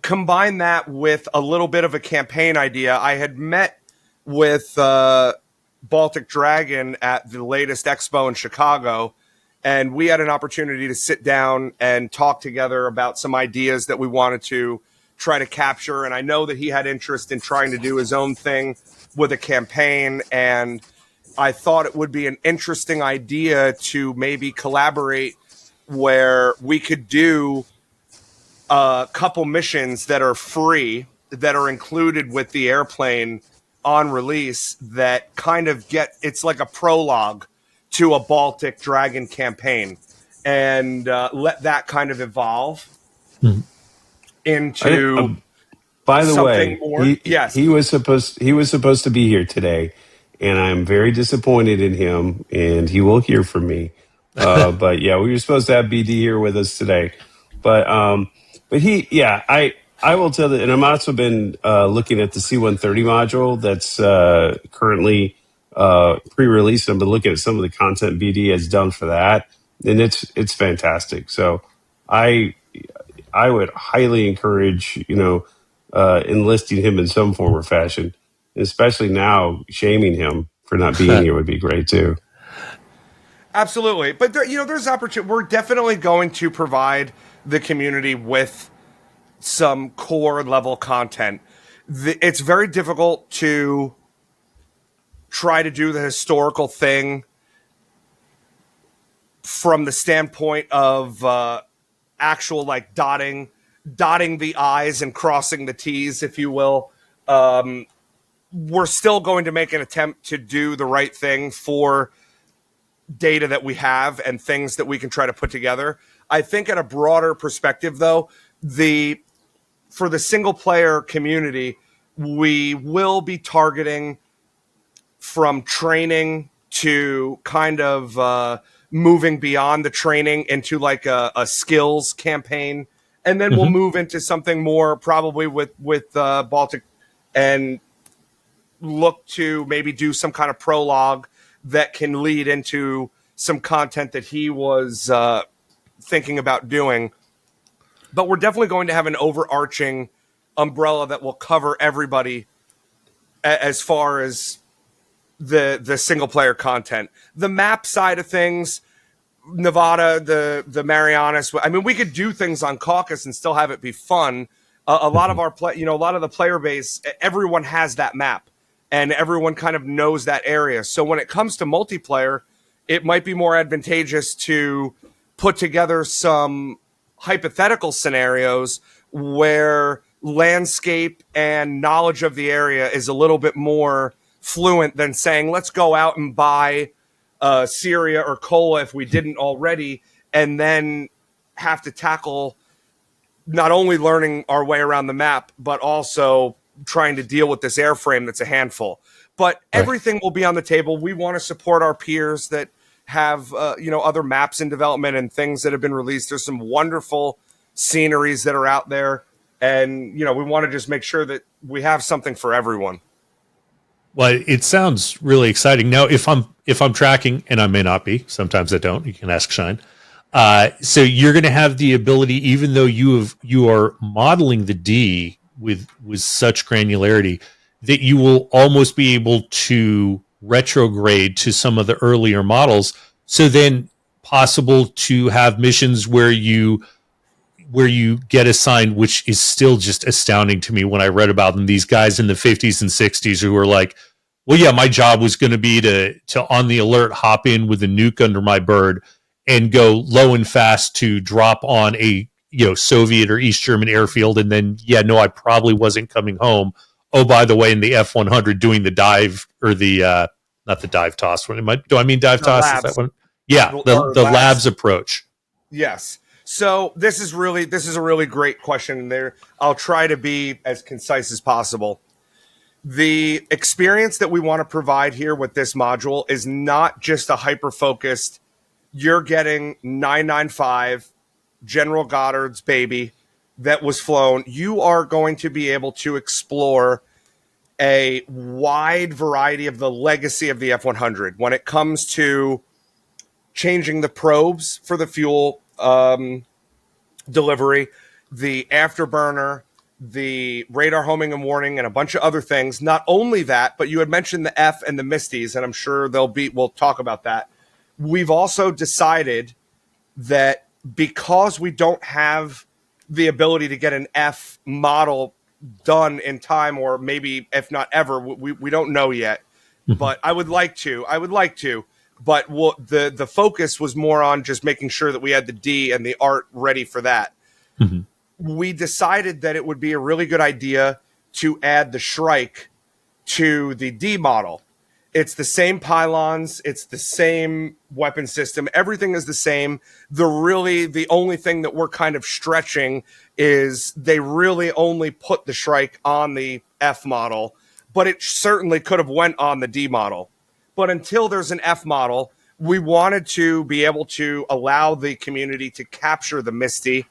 combine that with a little bit of a campaign idea. I had met with Baltic Dragon at the latest expo in Chicago, and we had an opportunity to sit down and talk together about some ideas that we wanted to try to capture. And I know that he had interest in trying to do his own thing with a campaign, and I thought it would be an interesting idea to maybe collaborate where we could do a couple missions that are free, that are included with the airplane on release, that kind of it's like a prologue to a Baltic Dragon campaign, and let that kind of evolve into by the something way, more. Yes. he was supposed to be here today, and I'm very disappointed in him, and he will hear from me. But yeah, we were supposed to have BD here with us today, but I will tell that, and I'm also been looking at the C-130 module that's currently pre-released. I've been looking at some of the content BD has done for that, and it's fantastic. So I would highly encourage enlisting him in some form or fashion, especially now. Shaming him for not being here would be great too. Absolutely. But there's opportunity. We're definitely going to provide the community with some core level content. It's very difficult to try to do the historical thing from the standpoint of actual like dotting the I's and crossing the T's, if you will. We're still going to make an attempt to do the right thing for data that we have and things that we can try to put together. I think at a broader perspective, though, for the single player community, we will be targeting from training to kind of moving beyond the training into like a skills campaign. And then we'll move into something more probably with Baltic and look to maybe do some kind of prologue that can lead into some content that he was thinking about doing. But we're definitely going to have an overarching umbrella that will cover everybody as far as the single player content. The map side of things, Nevada, the Marianas. I mean, we could do things on Caucasus and still have it be fun. A lot of our a lot of the player base, everyone has that map and everyone kind of knows that area. So when it comes to multiplayer, it might be more advantageous to put together some hypothetical scenarios where landscape and knowledge of the area is a little bit more fluent than saying, let's go out and buy Syria or Kola if we didn't already, and then have to tackle not only learning our way around the map, but also trying to deal with this airframe that's a handful. But everything will be on the table. We want to support our peers that have other maps in development and things that have been released. There's some wonderful sceneries that are out there, and we want to just make sure that we have something for everyone. Well, it sounds really exciting. Now, if I'm tracking, and I may not be, sometimes I don't. You can ask Shine. So you're going to have the ability, even though you are modeling the D with such granularity, that you will almost be able to retrograde to some of the earlier models. So then, possible to have missions where you get assigned, which is still just astounding to me when I read about them. These guys in the 50s and 60s who were like, well, yeah, my job was going to be to on the alert hop in with a nuke under my bird and go low and fast to drop on a Soviet or East German airfield, and then I probably wasn't coming home. Oh, by the way, in the F-100 doing the dive or the not the dive toss. Do I mean dive toss? Labs. Is that one? Yeah, the labs approach. Yes. So this is a really great question there. I'll try to be as concise as possible. The experience that we want to provide here with this module is not just a hyper-focused, you're getting 995 General Goddard's baby that was flown. You are going to be able to explore a wide variety of the legacy of the F-100 when it comes to changing the probes for the fuel delivery, the afterburner, the radar homing and warning, and a bunch of other things. Not only that, but you had mentioned the F and the Misties, and I'm sure we'll talk about that. We've also decided that because we don't have the ability to get an F model done in time, or maybe if not ever, we don't know yet, but I would like to, but the focus was more on just making sure that we had the D and the art ready for that. Mm-hmm. We decided that it would be a really good idea to add the Shrike to the D model. It's the same pylons. It's the same weapon system. Everything is the same. The only thing that we're kind of stretching is they really only put the Shrike on the F model, but it certainly could have went on the D model. But until there's an F model, we wanted to be able to allow the community to capture the Misty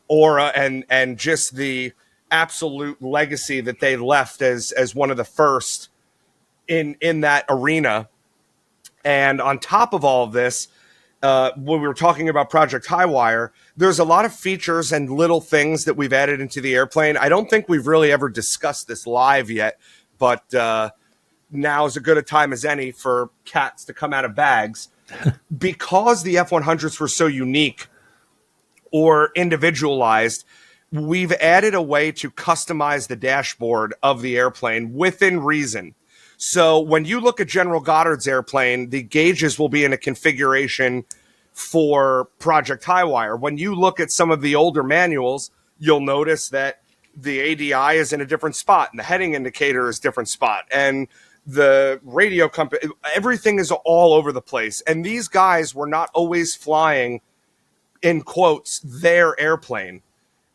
aura and just the absolute legacy that they left as one of the first in that arena. And on top of all of this, when we were talking about Project Highwire, there's a lot of features and little things that we've added into the airplane. I don't think we've really ever discussed this live yet, but now is as good a time as any for cats to come out of bags. Because the F-100s were so unique or individualized, we've added a way to customize the dashboard of the airplane within reason. So when you look at General Goddard's airplane, the gauges will be in a configuration for Project Highwire. When you look at some of the older manuals, you'll notice that the ADI is in a different spot and the heading indicator is a different spot. And the radio company, everything is all over the place. And these guys were not always flying, in quotes, their airplane.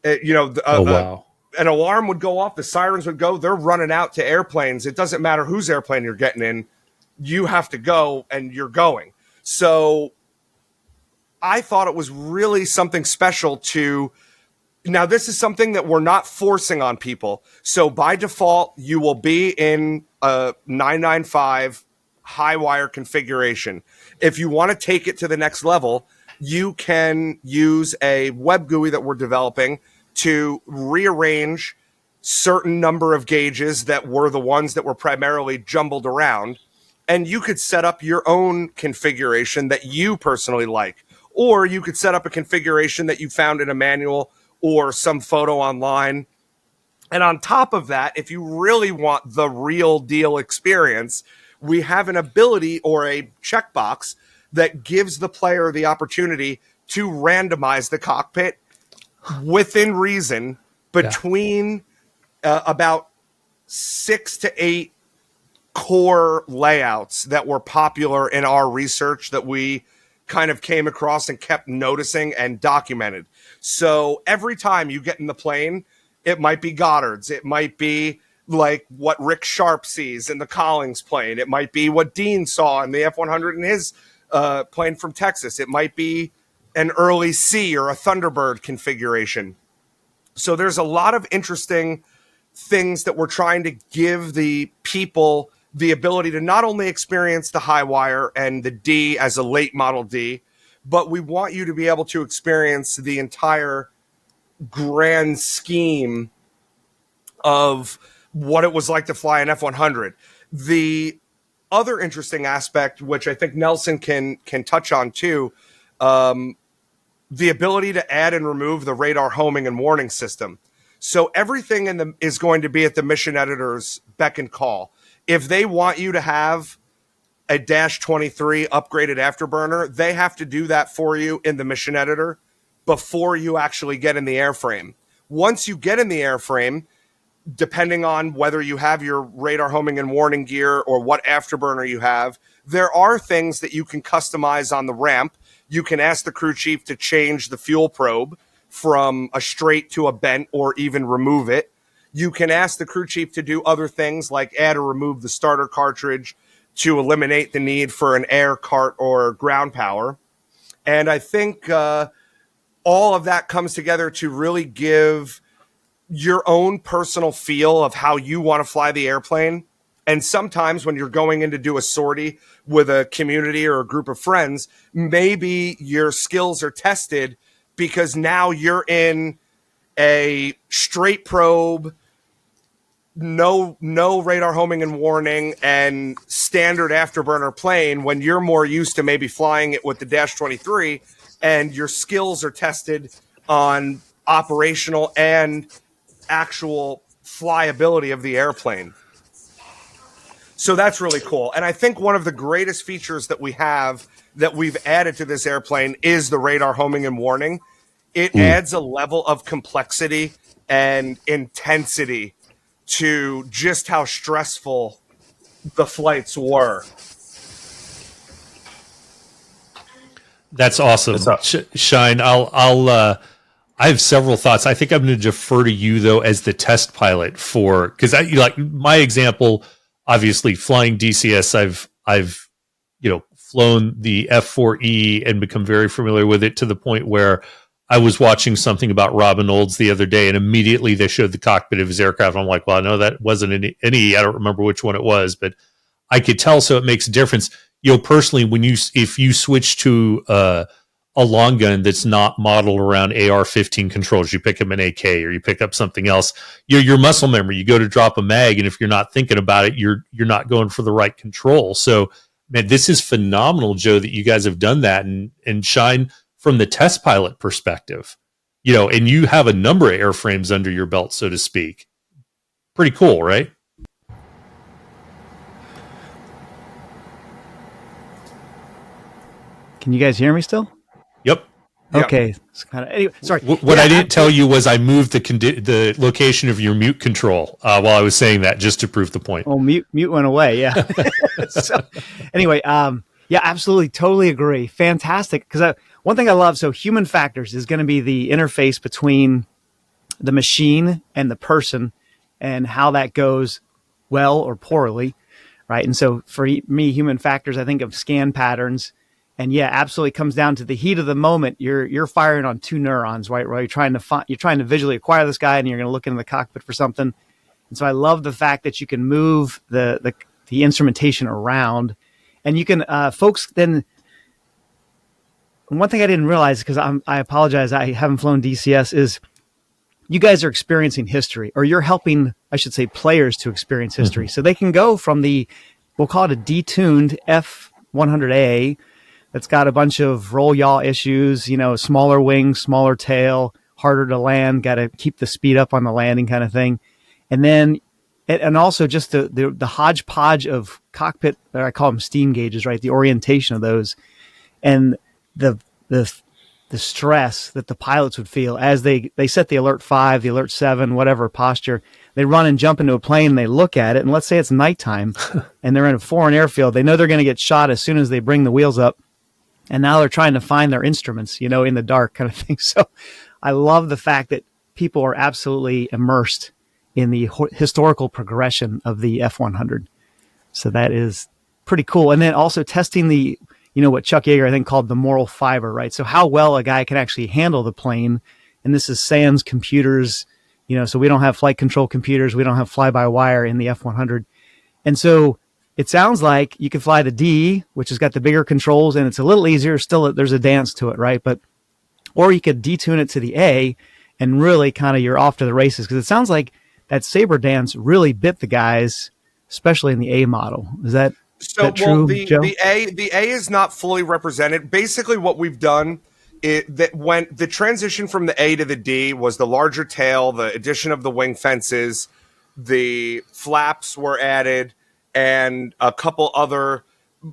Wow. An alarm would go off, the sirens would go, they're running out to airplanes. It doesn't matter whose airplane you're getting in, you have to go and you're going. So I thought it was really something special to, now this is something that we're not forcing on people. So by default, you will be in a 995 Highwire configuration. If you want to take it to the next level, you can use a web GUI that we're developing to rearrange certain number of gauges that were the ones that were primarily jumbled around. And you could set up your own configuration that you personally like. Or you could set up a configuration that you found in a manual or some photo online. And on top of that, if you really want the real deal experience, we have an ability or a checkbox that gives the player the opportunity to randomize the cockpit within reason between about 6 to 8 core layouts that were popular in our research that we kind of came across and kept noticing and documented. So every time you get in the plane, it might be Goddard's, it might be like what Rick Sharp sees in the Collins plane, it might be what Dean saw in the F-100 in his plane from Texas, it might be an early C or a Thunderbird configuration. So there's a lot of interesting things that we're trying to give the people the ability to not only experience the Highwire and the D as a late model D, but we want you to be able to experience the entire grand scheme of what it was like to fly an F-100. The other interesting aspect, which I think Nelson can touch on too, the ability to add and remove the radar homing and warning system. So everything is going to be at the mission editor's beck and call. If they want you to have a Dash 23 upgraded afterburner, they have to do that for you in the mission editor before you actually get in the airframe. Once you get in the airframe, depending on whether you have your radar homing and warning gear or what afterburner you have, there are things that you can customize on the ramp. You can ask the crew chief to change the fuel probe from a straight to a bent or even remove it. You can ask the crew chief to do other things like add or remove the starter cartridge to eliminate the need for an air cart or ground power. And I think all of that comes together to really give your own personal feel of how you want to fly the airplane. And sometimes when you're going in to do a sortie with a community or a group of friends, maybe your skills are tested because now you're in a straight probe, no radar homing and warning, and standard afterburner plane when you're more used to maybe flying it with the Dash 23, and your skills are tested on operational and actual flyability of the airplane. So that's really cool. And I think one of the greatest features that we have that we've added to this airplane is the radar homing and warning. It adds a level of complexity and intensity to just how stressful the flights were. That's awesome. Shine. I have several thoughts. I think I'm going to defer to you though as the test pilot because like my example, obviously flying DCS, I've flown the F4E and become very familiar with it to the point where I was watching something about Robin Olds the other day, and immediately they showed the cockpit of his aircraft. I'm like, well, I know that wasn't any. I don't remember which one it was, but I could tell. So it makes a difference. Personally, if you switch to a long gun that's not modeled around AR-15 controls, you pick up an AK or you pick up something else. Your muscle memory. You go to drop a mag, and if you're not thinking about it, you're not going for the right control. So, man, this is phenomenal, Joe, that you guys have done that and Shine. From the test pilot perspective, and you have a number of airframes under your belt, so to speak. Pretty cool, right? Can you guys hear me still? Yep. Okay. It's kind of, anyway, sorry. What I didn't tell you was I moved the location of your mute control while I was saying that, just to prove the point. Oh, mute went away. Yeah. So anyway, yeah, absolutely. Totally agree. Fantastic. Because one thing I love, so human factors is going to be the interface between the machine and the person and how that goes well or poorly. Right. And so for me, human factors, I think of scan patterns. And yeah, absolutely comes down to the heat of the moment. You're firing on two neurons, right? Where you're trying to visually acquire this guy, and you're going to look into the cockpit for something. And so I love the fact that you can move the instrumentation around, and you can folks. Then one thing I didn't realize, because I apologize, I haven't flown DCS, is you guys are experiencing history, or you're helping, I should say, players to experience history, so they can go from we'll call it a detuned F100A. That's got a bunch of roll yaw issues, smaller wings, smaller tail, harder to land, got to keep the speed up on the landing kind of thing. And then, and also just the hodgepodge of cockpit, or I call them steam gauges, right? The orientation of those and the stress that the pilots would feel as they set the alert 5, the alert 7, whatever posture. They run and jump into a plane and they look at it. And let's say it's nighttime and they're in a foreign airfield. They know they're going to get shot as soon as they bring the wheels up. And now they're trying to find their instruments, in the dark kind of thing. So I love the fact that people are absolutely immersed in the historical progression of the F100. So that is pretty cool. And then also testing what Chuck Yeager, I think, called the moral fiber, right? So how well a guy can actually handle the plane. And this is sans computers, so we don't have flight control computers. We don't have fly-by-wire in the F100. And so it sounds like you can fly the D, which has got the bigger controls, and it's a little easier. Still, there's a dance to it, right? Or you could detune it to the A, and really kind of you're off to the races. Because it sounds like that Sabre Dance really bit the guys, especially in the A model. Is that true, Joe? The A is not fully represented. Basically, what we've done is that when the transition from the A to the D was the larger tail, the addition of the wing fences, the flaps were added, and a couple other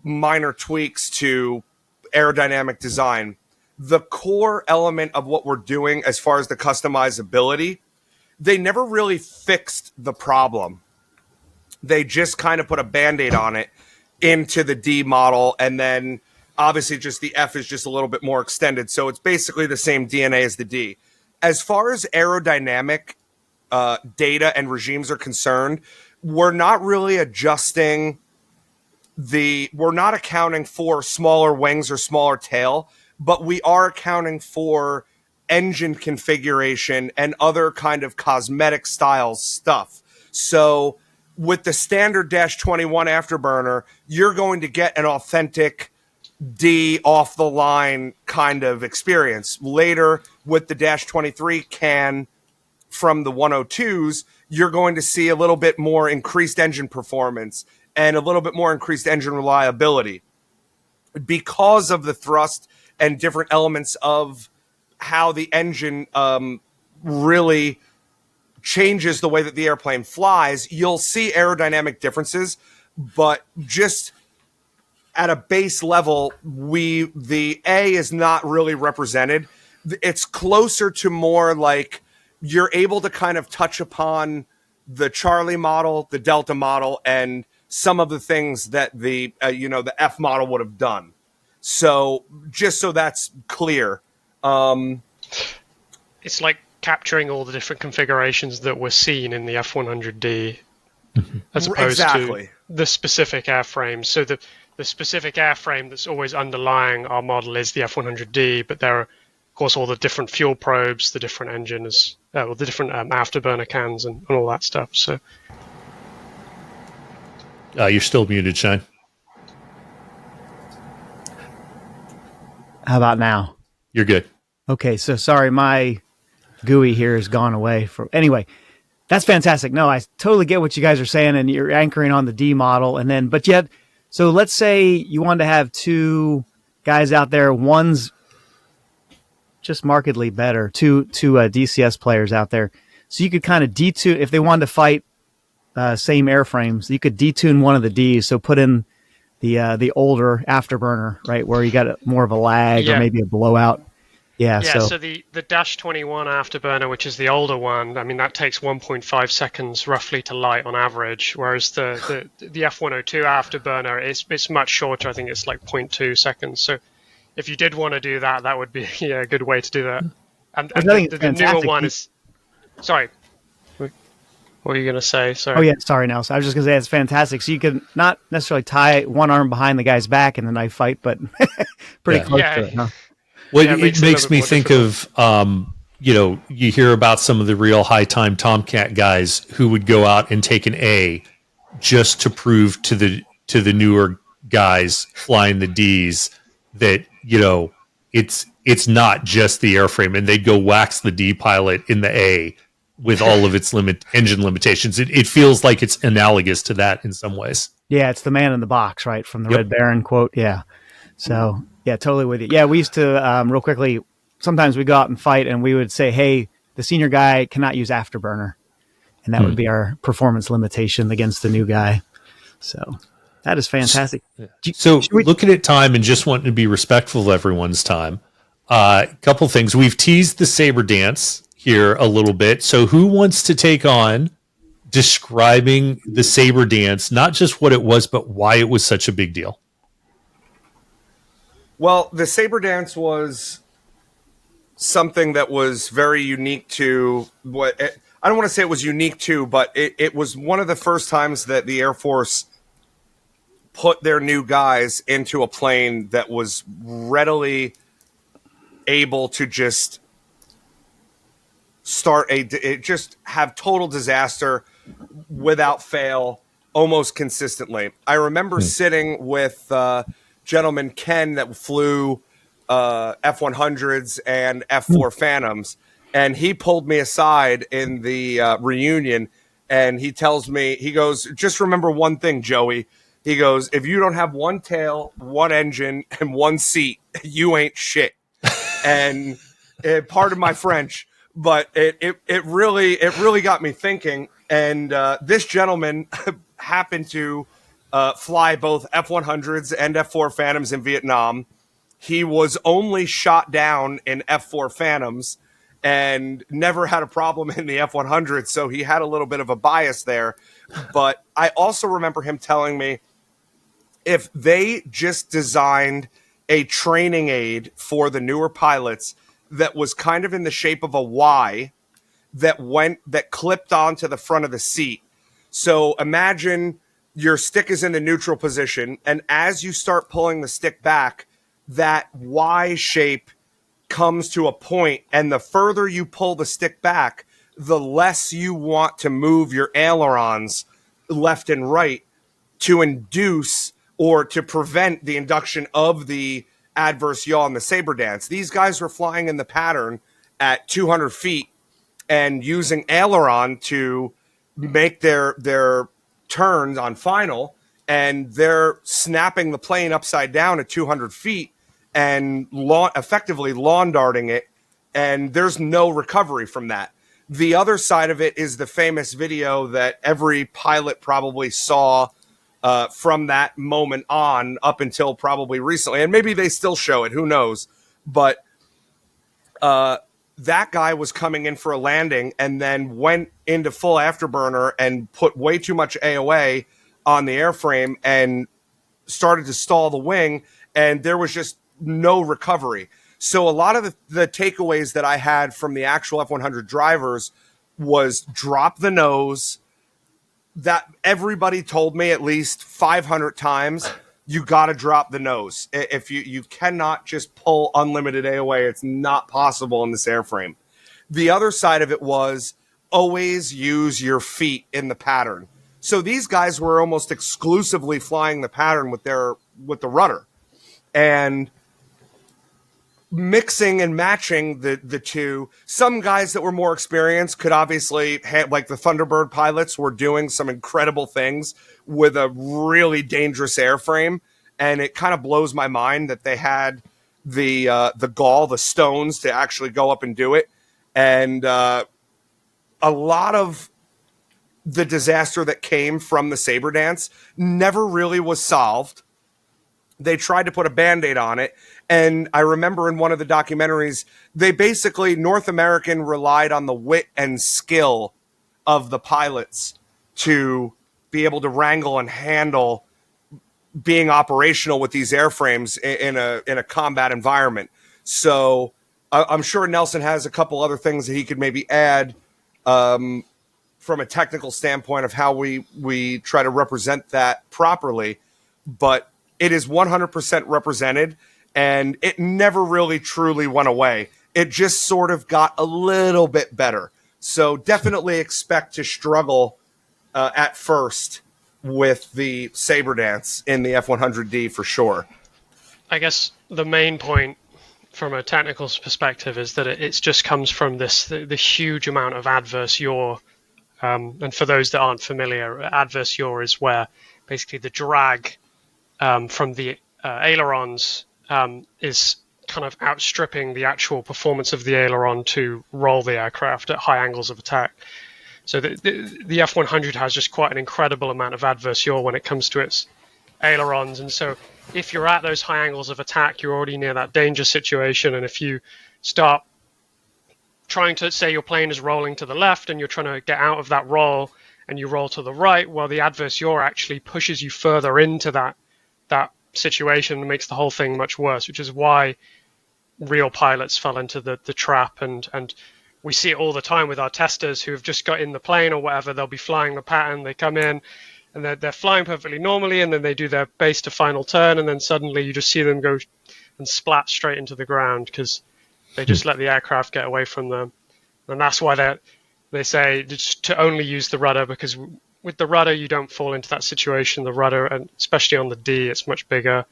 minor tweaks to aerodynamic design. The core element of what we're doing as far as the customizability, they never really fixed the problem. They just kind of put a Band-Aid on it into the D model, and then obviously just the F is just a little bit more extended. So it's basically the same DNA as the D. As far as aerodynamic data and regimes are concerned, we're not really adjusting we're not accounting for smaller wings or smaller tail, but we are accounting for engine configuration and other kind of cosmetic style stuff. So with the standard -21 afterburner, you're going to get an authentic D off the line kind of experience. Later with the -23 can from the 102s, you're going to see a little bit more increased engine performance and a little bit more increased engine reliability because of the thrust and different elements of how the engine really changes the way that the airplane flies. You'll see aerodynamic differences, but just at a base level, the A is not really represented. It's closer to more like you're able to kind of touch upon the Charlie model, the Delta model, and some of the things that the F model would have done. So just so that's clear. It's like capturing all the different configurations that were seen in the F100D as opposed to the specific airframe. So the specific airframe that's always underlying our model is the F100D, but there are, of course, all the different fuel probes, the different engines, the different afterburner cans and all that stuff. So you're still muted, Shine. How about now? You're good. Okay, so sorry, my GUI here has gone away. Anyway, that's fantastic. No, I totally get what you guys are saying, and you're anchoring on the D model, and then, but yet, so let's say you wanted to have two guys out there. One's just markedly better. Two DCS players out there, so you could kind of detune if they wanted to fight same airframes. You could detune one of the Ds, so put in the older afterburner, right, where you got more of a lag or maybe a blowout. Yeah. So the Dash 21 afterburner, which is the older one, I mean that takes 1.5 seconds roughly to light on average, whereas the F102 afterburner it's much shorter. I think it's like 0.2 seconds. So if you did want to do that, that would be a good way to do that. And the newer one is. Sorry. What were you going to say? Sorry. Oh, yeah. Sorry, Nelson. I was just going to say it's fantastic. So you can not necessarily tie one arm behind the guy's back in the knife fight, but pretty close to it, huh? Well, it makes me think of, you hear about some of the real high time Tomcat guys who would go out and take an A just to prove to the newer guys flying the Ds that, it's not just the airframe, and they'd go wax the D pilot in the A with all of its engine limitations. It feels like it's analogous to that in some ways. Yeah, it's the man in the box, right, from the Red Baron quote. Yeah. So, yeah, totally with you. Yeah, we used to, real quickly, sometimes we go out and fight, and we would say, hey, the senior guy cannot use afterburner. And that would be our performance limitation against the new guy. So that is fantastic. So looking at time and just wanting to be respectful of everyone's time, a couple things. We've teased the Sabre Dance here a little bit. So who wants to take on describing the Sabre Dance, not just what it was, but why it was such a big deal? Well, the Sabre Dance was something that was very unique to I don't want to say it was unique to, but it was one of the first times that the Air Force put their new guys into a plane that was readily able to just just have total disaster without fail almost consistently. I remember sitting with gentleman Ken that flew F-100s and F-4 Phantoms, and he pulled me aside in the reunion, and he tells me, he goes, just remember one thing, Joey. He goes, if you don't have one tail, one engine, and one seat, you ain't shit. And pardon my French, but it really got me thinking. And this gentleman happened to fly both F-100s and F-4 Phantoms in Vietnam. He was only shot down in F-4 Phantoms and never had a problem in the F-100, so he had a little bit of a bias there. But I also remember him telling me if they just designed a training aid for the newer pilots that was kind of in the shape of a Y that clipped onto the front of the seat. So imagine your stick is in the neutral position, and as you start pulling the stick back, that Y shape comes to a point, and the further you pull the stick back, the less you want to move your ailerons left and right to induce or to prevent the induction of the adverse yaw in the Sabre Dance. These guys were flying in the pattern at 200 feet and using aileron to make their turns on final, and they're snapping the plane upside down at 200 feet and effectively lawn darting it, and there's no recovery from that. The other side of it is the famous video that every pilot probably saw from that moment on up until probably recently, and maybe they still show it, who knows, but that guy was coming in for a landing and then went into full afterburner and put way too much AOA on the airframe and started to stall the wing, and there was just no recovery. So a lot of the takeaways that I had from the actual F-100 drivers was drop the nose. That everybody told me at least 500 times, you got to drop the nose. If you cannot just pull unlimited AOA, it's not possible in this airframe. The other side of it was always use your feet in the pattern. So these guys were almost exclusively flying the pattern with the rudder, and mixing and matching the two. Some guys that were more experienced could obviously like the Thunderbird pilots were doing some incredible things with a really dangerous airframe, and it kind of blows my mind that they had the gall, the stones to actually go up and do it. And a lot of the disaster that came from the Sabre Dance never really was solved. they tried to put a Band-Aid on it. And I remember in one of the documentaries, they basically, North American relied on the wit and skill of the pilots to be able to wrangle and handle being operational with these airframes in a combat environment. So I'm sure Nelson has a couple other things that he could maybe add from a technical standpoint of how we try to represent that properly. But it is 100% represented, and it never really truly went away. It just sort of got a little bit better. So definitely expect to struggle at first with the Sabre Dance in the F-100D for sure. I guess the main point from a technical perspective is that it just comes from the huge amount of adverse yaw. And for those that aren't familiar, adverse yaw is where basically the drag from the ailerons is kind of outstripping the actual performance of the aileron to roll the aircraft at high angles of attack. So the F-100 has just quite an incredible amount of adverse yaw when it comes to its ailerons. And so if you're at those high angles of attack, you're already near that danger situation. And if you start trying to, say your plane is rolling to the left and you're trying to get out of that roll and you roll to the right, well, the adverse yaw actually pushes you further into that situation and makes the whole thing much worse, which is why real pilots fell into the trap. And we see it all the time with our testers who have just got in the plane or whatever. They'll be flying the pattern, they come in and they're flying perfectly normally, and then they do their base to final turn, and then suddenly you just see them go and splat straight into the ground because they just let the aircraft get away from them. And that's why they say just to only use the rudder, because with the rudder you don't fall into that situation. The rudder, and especially on the D, it's much bigger.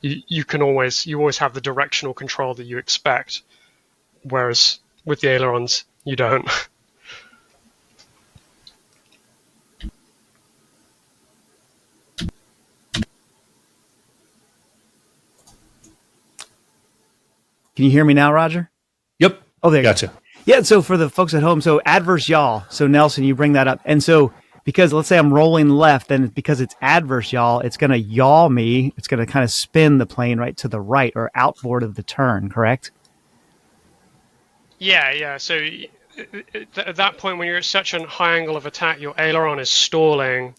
You always have the directional control that you expect, whereas with the ailerons you don't. Can you hear me now, Roger? Yep. Oh, there you Gotcha. go. Yeah, so for the folks at home, so adverse yaw. So Nelson, you bring that up. And so because let's say I'm rolling left, and because it's adverse yaw, it's going to yaw me. It's going to kind of spin the plane right to the right or outboard of the turn, correct? Yeah. So at that point, when you're at such a high angle of attack, your aileron is stalling.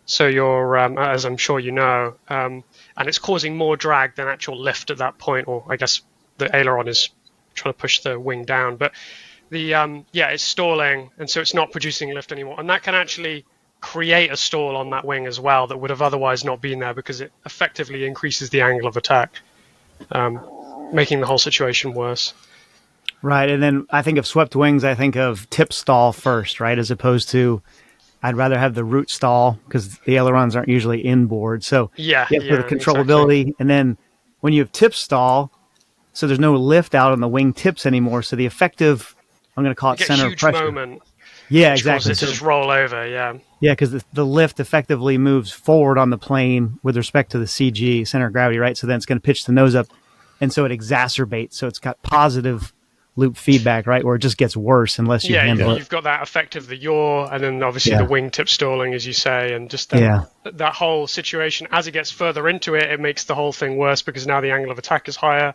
So you're, as I'm sure you know, and it's causing more drag than actual lift at that point, or I guess the aileron is trying to push the wing down. But it's stalling, and so it's not producing lift anymore. And that can actually create a stall on that wing as well that would have otherwise not been there, because it effectively increases the angle of attack, making the whole situation worse. Right, and then I think of swept wings, I think of tip stall first, right, as opposed to I'd rather have the root stall because the ailerons aren't usually inboard. So for the controllability, exactly. And then when you have tip stall, so there's no lift out on the wing tips anymore. So the effective, I'm going to call it center of pressure. Moment. Yeah, exactly. It to just roll over. Yeah, because the lift effectively moves forward on the plane with respect to the CG, center of gravity, right? So then it's going to pitch the nose up, and so it exacerbates. So it's got positive loop feedback, right? Or it just gets worse unless you handle it. You've got that effect of the yaw, and then obviously the wingtip stalling, as you say, and just that whole situation. As it gets further into it, it makes the whole thing worse because now the angle of attack is higher,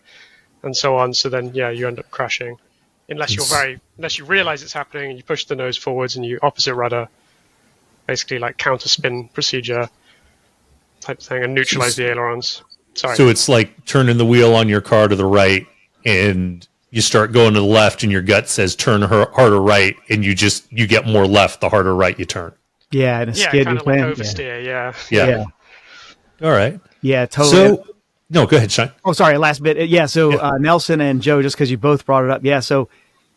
and so on. So then, you end up crashing, unless you realize it's happening and you push the nose forwards and you opposite rudder, basically like counter spin procedure type thing, and neutralize the ailerons. Sorry. So it's like turning the wheel on your car to the right, and you start going to the left and your gut says turn harder right, and you get more left the harder right you turn. Yeah, and a skid kind of like oversteer, yeah. All right. Yeah, totally. So, no, go ahead, Shine. Oh, sorry, last bit. Yeah, so Nelson and Joe, just because you both brought it up, so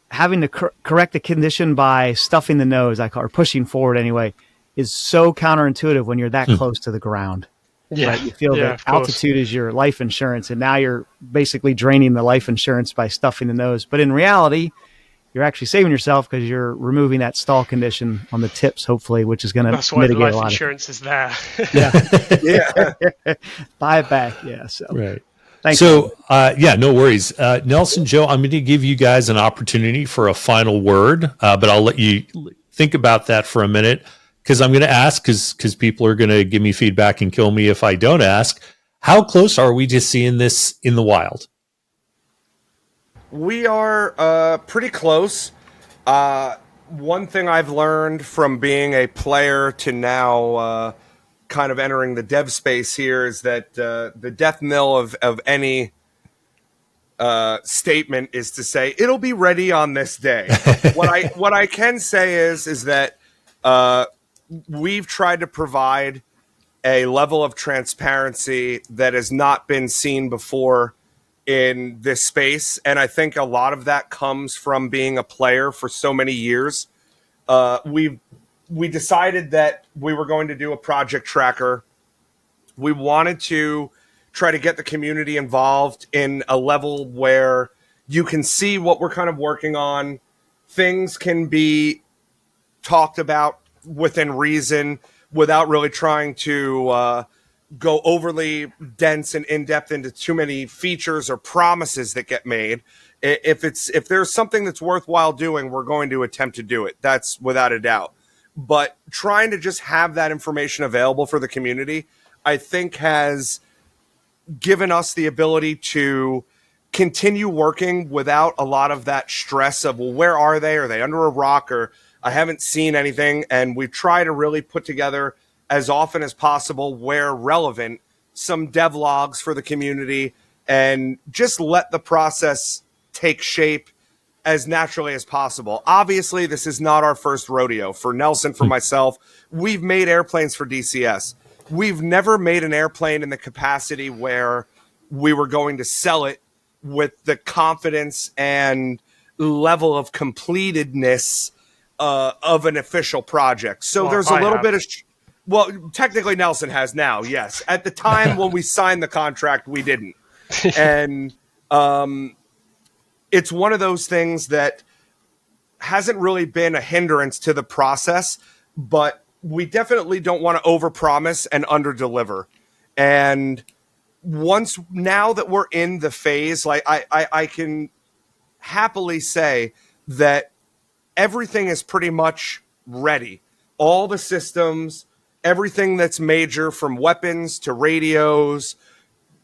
having to correct a condition by stuffing the nose, or pushing forward anyway, is so counterintuitive when you're that close to the ground. Yeah, right? You feel that altitude is your life insurance, and now you're basically draining the life insurance by stuffing the nose. But in reality, you're actually saving yourself because you're removing that stall condition on the tips, hopefully, which is going to mitigate a lot of it. That's why the life insurance is there. Buy it back. Yeah. So right. Thanks. So no worries, Nelson, Joe. I'm going to give you guys an opportunity for a final word, but I'll let you think about that for a minute. Because I'm going to ask, because people are going to give me feedback and kill me if I don't ask. How close are we to seeing this in the wild? We are pretty close. One thing I've learned from being a player to now kind of entering the dev space here is that the death knell of any statement is to say it'll be ready on this day. What I can say is that we've tried to provide a level of transparency that has not been seen before in this space, and I think a lot of that comes from being a player for so many years. We decided that we were going to do a project tracker. We wanted to try to get the community involved in a level where you can see what we're kind of working on. Things can be talked about within reason without really trying to go overly dense and in-depth into too many features or promises that get made. If there's something that's worthwhile doing, we're going to attempt to do it. That's without a doubt. But trying to just have that information available for the community, I think, has given us the ability to continue working without a lot of that stress of, well, where are they? Are they under a rock? Or I haven't seen anything. And we try to really put together as often as possible, where relevant, some devlogs for the community and just let the process take shape as naturally as possible. Obviously, this is not our first rodeo. For Nelson, for myself, we've made airplanes for DCS. We've never made an airplane in the capacity where we were going to sell it with the confidence and level of completedness of an official project. So there's a little bit of... Well, technically Nelson has now, yes. At the time when we signed the contract, we didn't. And it's one of those things that hasn't really been a hindrance to the process, but we definitely don't want to overpromise and underdeliver. And now that we're in the phase, like I can happily say that everything is pretty much ready. All the systems, everything that's major, from weapons to radios,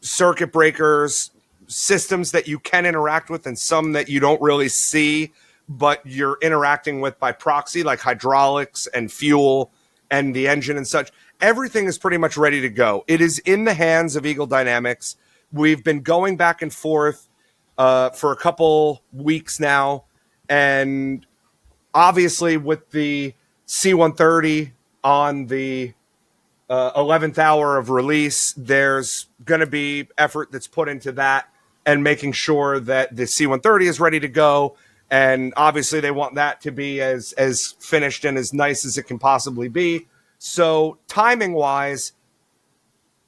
circuit breakers, systems that you can interact with and some that you don't really see, but you're interacting with by proxy, like hydraulics and fuel and the engine and such. Everything is pretty much ready to go. It is in the hands of Eagle Dynamics. We've been going back and forth for a couple weeks now. And obviously with the C-130 on the 11th hour of release, there's going to be effort that's put into that and making sure that the C-130 is ready to go. And obviously they want that to be as finished and as nice as it can possibly be. So timing-wise,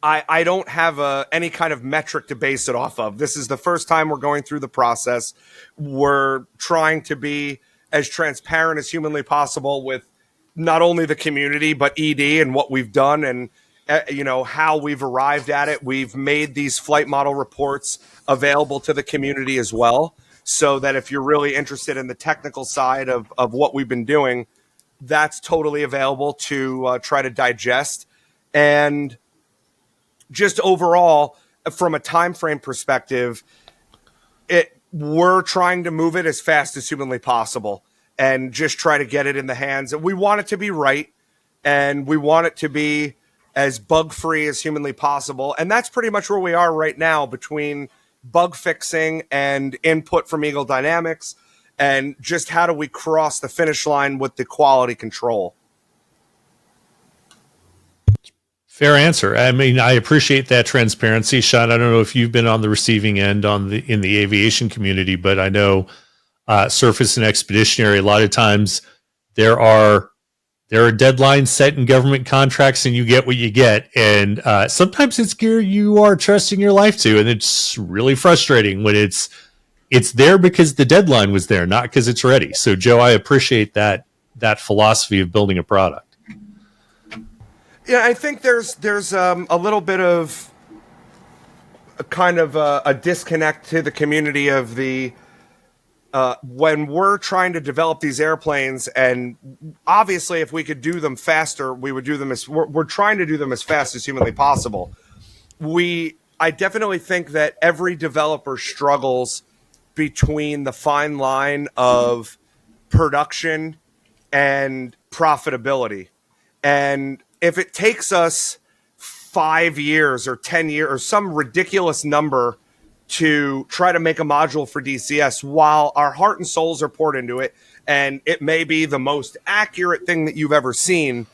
I don't have any kind of metric to base it off of. This is the first time we're going through the process. We're trying to be as transparent as humanly possible with not only the community, but ED and what we've done and, how we've arrived at it. We've made these flight model reports available to the community as well, so that if you're really interested in the technical side of what we've been doing, that's totally available to try to digest. And just overall, from a time frame perspective, we're trying to move it as fast as humanly possible and just try to get it in the hands. We want it to be right, and we want it to be as bug-free as humanly possible. And that's pretty much where we are right now, between bug fixing and input from Eagle Dynamics, and just how do we cross the finish line with the quality control. Fair answer. I mean, I appreciate that transparency, Sean. I don't know if you've been on the receiving end in the aviation community, but I know surface and expeditionary, a lot of times there are deadlines set in government contracts, and you get what you get. And sometimes it's gear you are trusting your life to, and it's really frustrating when it's there because the deadline was there, not because it's ready. So, Joe, I appreciate that philosophy of building a product. Yeah, I think there's a little bit of a kind of a disconnect to the community of the when we're trying to develop these airplanes, and obviously if we could do them faster, we would do them we're trying to do them as fast as humanly possible. I definitely think that every developer struggles between the fine line of production and profitability. And if it takes us 5 years or 10 years or some ridiculous number to try to make a module for DCS, while our heart and souls are poured into it, and it may be the most accurate thing that you've ever seen,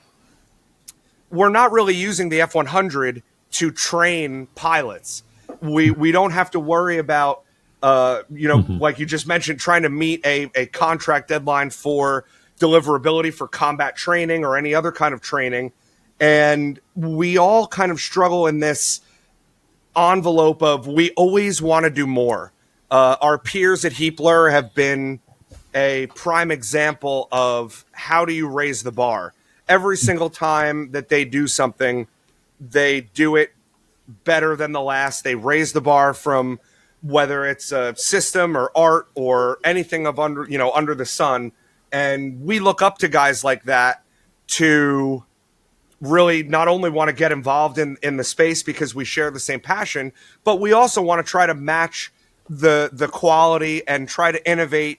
we're not really using the F-100 to train pilots. We don't have to worry about, like you just mentioned, trying to meet a contract deadline for deliverability for combat training or any other kind of training. And we all kind of struggle in this envelope of we always want to do more. Our peers at Heapler have been a prime example of how do you raise the bar. Every single time that they do something, they do it better than the last. They raise the bar from whether it's a system or art or anything of under the sun. And we look up to guys like that to really not only want to get involved in the space because we share the same passion, but we also want to try to match the quality and try to innovate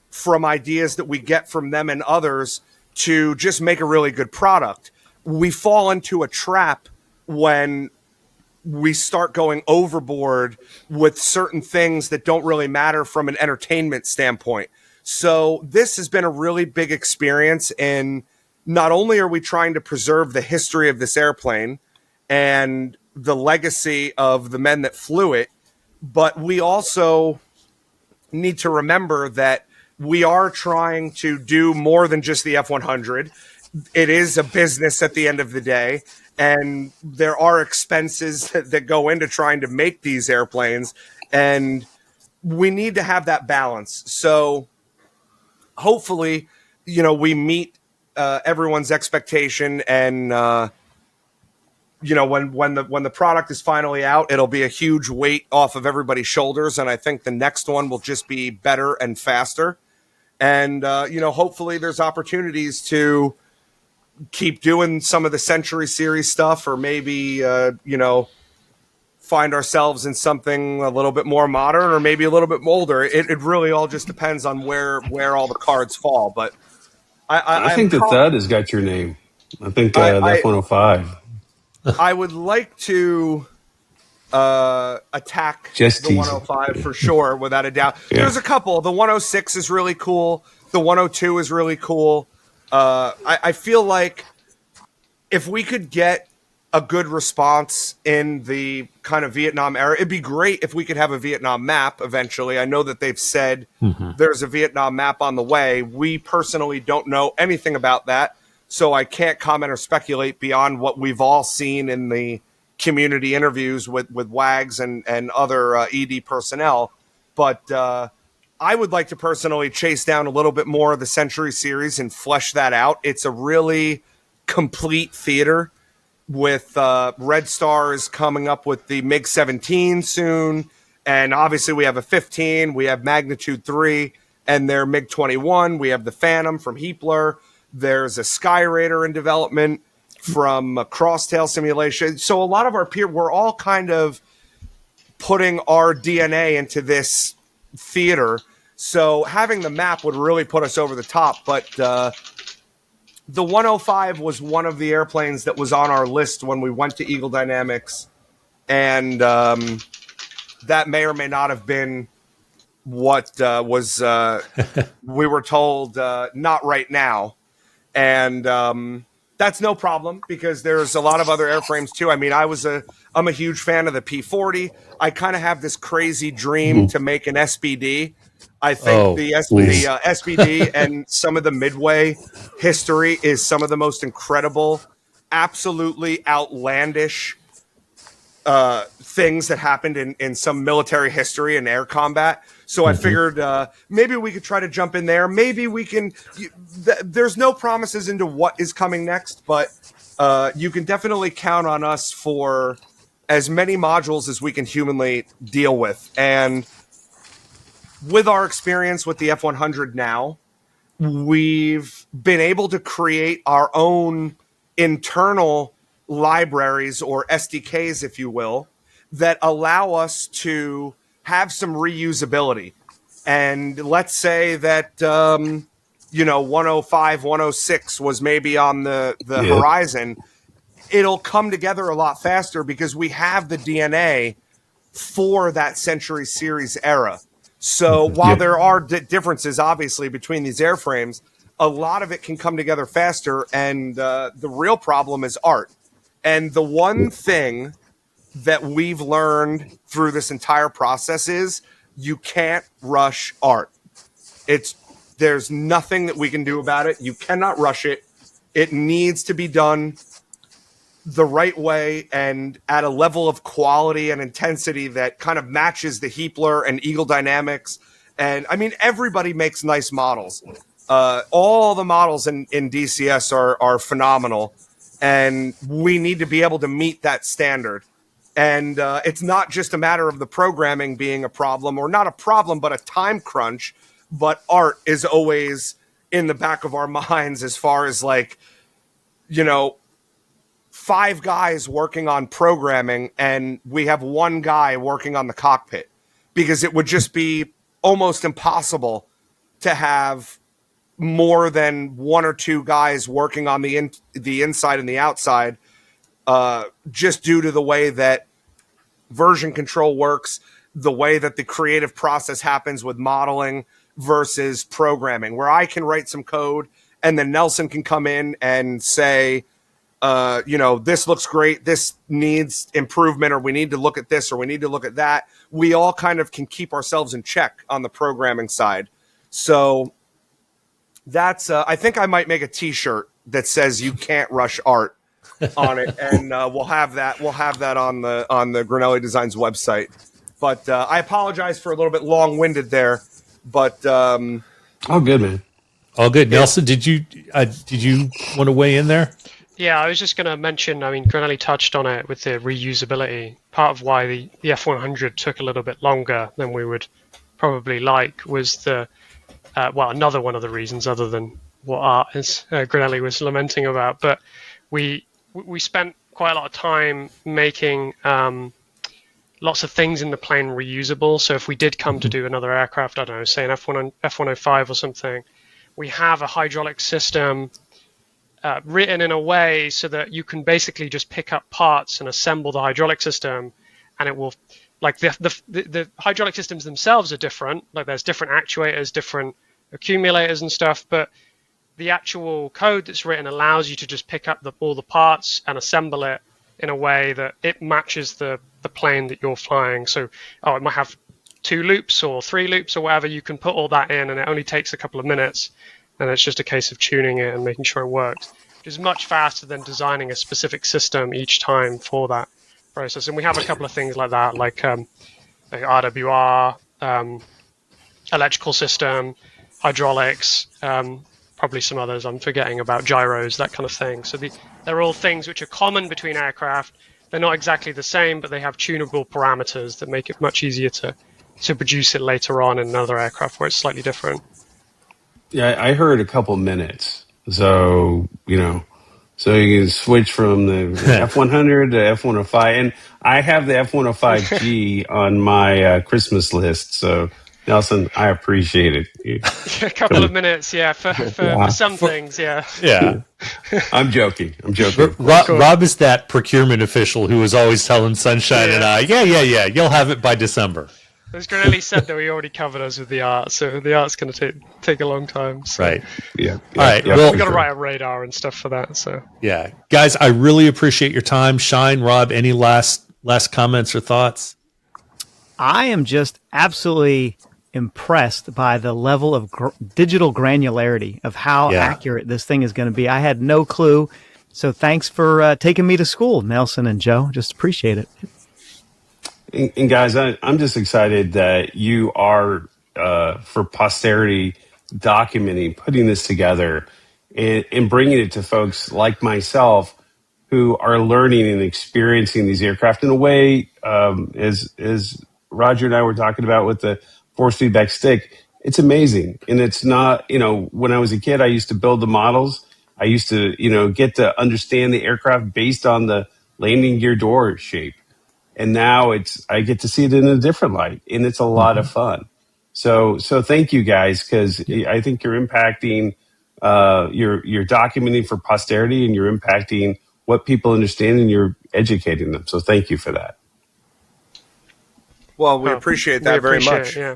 from ideas that we get from them and others to just make a really good product. We fall into a trap when we start going overboard with certain things that don't really matter from an entertainment standpoint. So this has been a really big experience in not only are we trying to preserve the history of this airplane and the legacy of the men that flew it, but we also need to remember that we are trying to do more than just the F-100. It is a business at the end of the day, and there are expenses that go into trying to make these airplanes, and we need to have that balance. So hopefully, we meet everyone's expectation, and when the product is finally out, it'll be a huge weight off of everybody's shoulders, and I think the next one will just be better and faster. And hopefully there's opportunities to keep doing some of the Century Series stuff, or maybe find ourselves in something a little bit more modern, or maybe a little bit older. It really all just depends on where all the cards fall. But I think that has got your name. I think that's 105. I would like to attack Just the 105 for sure, without a doubt. Yeah. There's a couple. The 106 is really cool. The 102 is really cool. I feel like if we could get a good response in the kind of Vietnam era, it'd be great if we could have a Vietnam map eventually. I know that they've said there's a Vietnam map on the way. We personally don't know anything about that, so I can't comment or speculate beyond what we've all seen in the community interviews with WAGs and other ED personnel. But I would like to personally chase down a little bit more of the Century Series and flesh that out. It's a really complete theater, with Red Stars coming up with the MiG-17 soon. And obviously we have a 15, we have Magnitude 3 and their MiG-21. We have the Phantom from Heapler. There's a Sky Raider in development from Crosstail Simulation. So a lot of our peers, we're all kind of putting our DNA into this theater. So having the map would really put us over the top. But the 105 was one of the airplanes that was on our list when we went to Eagle Dynamics. And that may or may not have been what was we were told not right now. And that's no problem, because there's a lot of other airframes too. I mean, I'm a huge fan of the P-40. I kind of have this crazy dream to make an SBD. I think the SBD and some of the Midway history is some of the most incredible, absolutely outlandish things that happened in some military history and air combat. So I figured maybe we could try to jump in there. Maybe we can. There's no promises into what is coming next, but you can definitely count on us for as many modules as we can humanly deal with. And with our experience with the F-100 now, we've been able to create our own internal libraries or SDKs, if you will, that allow us to have some reusability. And let's say that, 105, 106 was maybe on the horizon. It'll come together a lot faster because we have the DNA for that Century Series era. So while there are differences, obviously, between these airframes, a lot of it can come together faster. And the real problem is art. And the one thing that we've learned through this entire process is you can't rush art. There's nothing that we can do about it. You cannot rush it. It needs to be done the right way and at a level of quality and intensity that kind of matches the Heapler and Eagle Dynamics. And I mean, everybody makes nice models. All the models in DCS are phenomenal, and we need to be able to meet that standard. And it's not just a matter of the programming being a problem, or not a problem, but a time crunch. But art is always in the back of our minds as far as 5 guys working on programming and we have 1 guy working on the cockpit, because it would just be almost impossible to have more than 1 or 2 guys working on the inside and the outside, just due to the way that version control works, the way that the creative process happens with modeling versus programming, where I can write some code and then Nelson can come in and say, this looks great, this needs improvement, or we need to look at this, or we need to look at that. We all kind of can keep ourselves in check on the programming side. So that's, I think I might make a t-shirt that says "You can't rush art" on it. And we'll have that on the Grinnelli Designs website. But I apologize for a little bit long-winded there, but all good, man. All good. Nelson, did you want to weigh in there? Yeah, I was just going to mention, Grinnelli touched on it with the reusability. Part of why the F100 took a little bit longer than we would probably like was another one of the reasons, other than what art Grinnelli was lamenting about. But we spent quite a lot of time making lots of things in the plane reusable. So if we did come to do another aircraft, I don't know, say an F105 or something, we have a hydraulic system written in a way so that you can basically just pick up parts and assemble the hydraulic system, and it will, like, the hydraulic systems themselves are different. Like, there's different actuators, different accumulators and stuff, but the actual code that's written allows you to just pick up all the parts and assemble it in a way that it matches the plane that you're flying. So, it might have 2 loops or 3 loops or whatever. You can put all that in, and it only takes a couple of minutes. And it's just a case of tuning it and making sure it works, which is much faster than designing a specific system each time for that process. And we have a couple of things like that, like RWR, electrical system, hydraulics, probably some others I'm forgetting about, gyros, that kind of thing. So they're all things which are common between aircraft. They're not exactly the same, but they have tunable parameters that make it much easier to produce it later on in another aircraft where it's slightly different. Yeah, I heard a couple minutes. So, so you can switch from the F100 to F105. And I have the F105G on my Christmas list. So, Nelson, I appreciate it. A couple of minutes, yeah, for some things, yeah. Yeah. I'm joking. Rob is that procurement official who was always telling Sunshine and I, yeah, you'll have it by December. As Grinnelli said, that he already covered us with the art, so the art's going to take a long time. So. Right. Yeah. All right. Yeah, well, we've got to write a radar and stuff for that. So. Yeah, guys, I really appreciate your time. Shine, Rob, any last comments or thoughts? I am just absolutely impressed by the level of digital granularity of how accurate this thing is going to be. I had no clue. So thanks for taking me to school, Nelson and Joe. Just appreciate it. And guys, I'm just excited that you are, for posterity, documenting, putting this together, and bringing it to folks like myself who are learning and experiencing these aircraft in a way, as Roger and I were talking about with the force feedback stick. It's amazing. And it's not, when I was a kid, I used to build the models, I used to, get to understand the aircraft based on the landing gear door shape. And now I get to see it in a different light, and it's a lot of fun. So thank you guys, because I think you're impacting, you're documenting for posterity, and you're impacting what people understand, and you're educating them. So thank you for that. Well, we appreciate that very much. Yeah.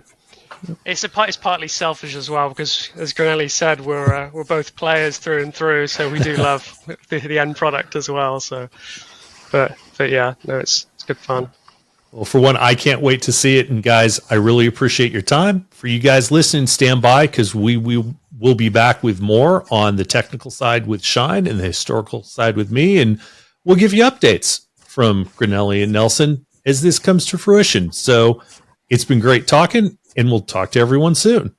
It's partly selfish as well, because as Grinnelli said, we're both players through and through, so we do love the end product as well. So, but yeah, no, it's good fun. Well, for one, I can't wait to see it. And guys, I really appreciate your time. For you guys listening, stand by, because we will be back with more on the technical side with Shine and the historical side with me. And we'll give you updates from Grinnelli and Nelson as this comes to fruition. So it's been great talking, and we'll talk to everyone soon.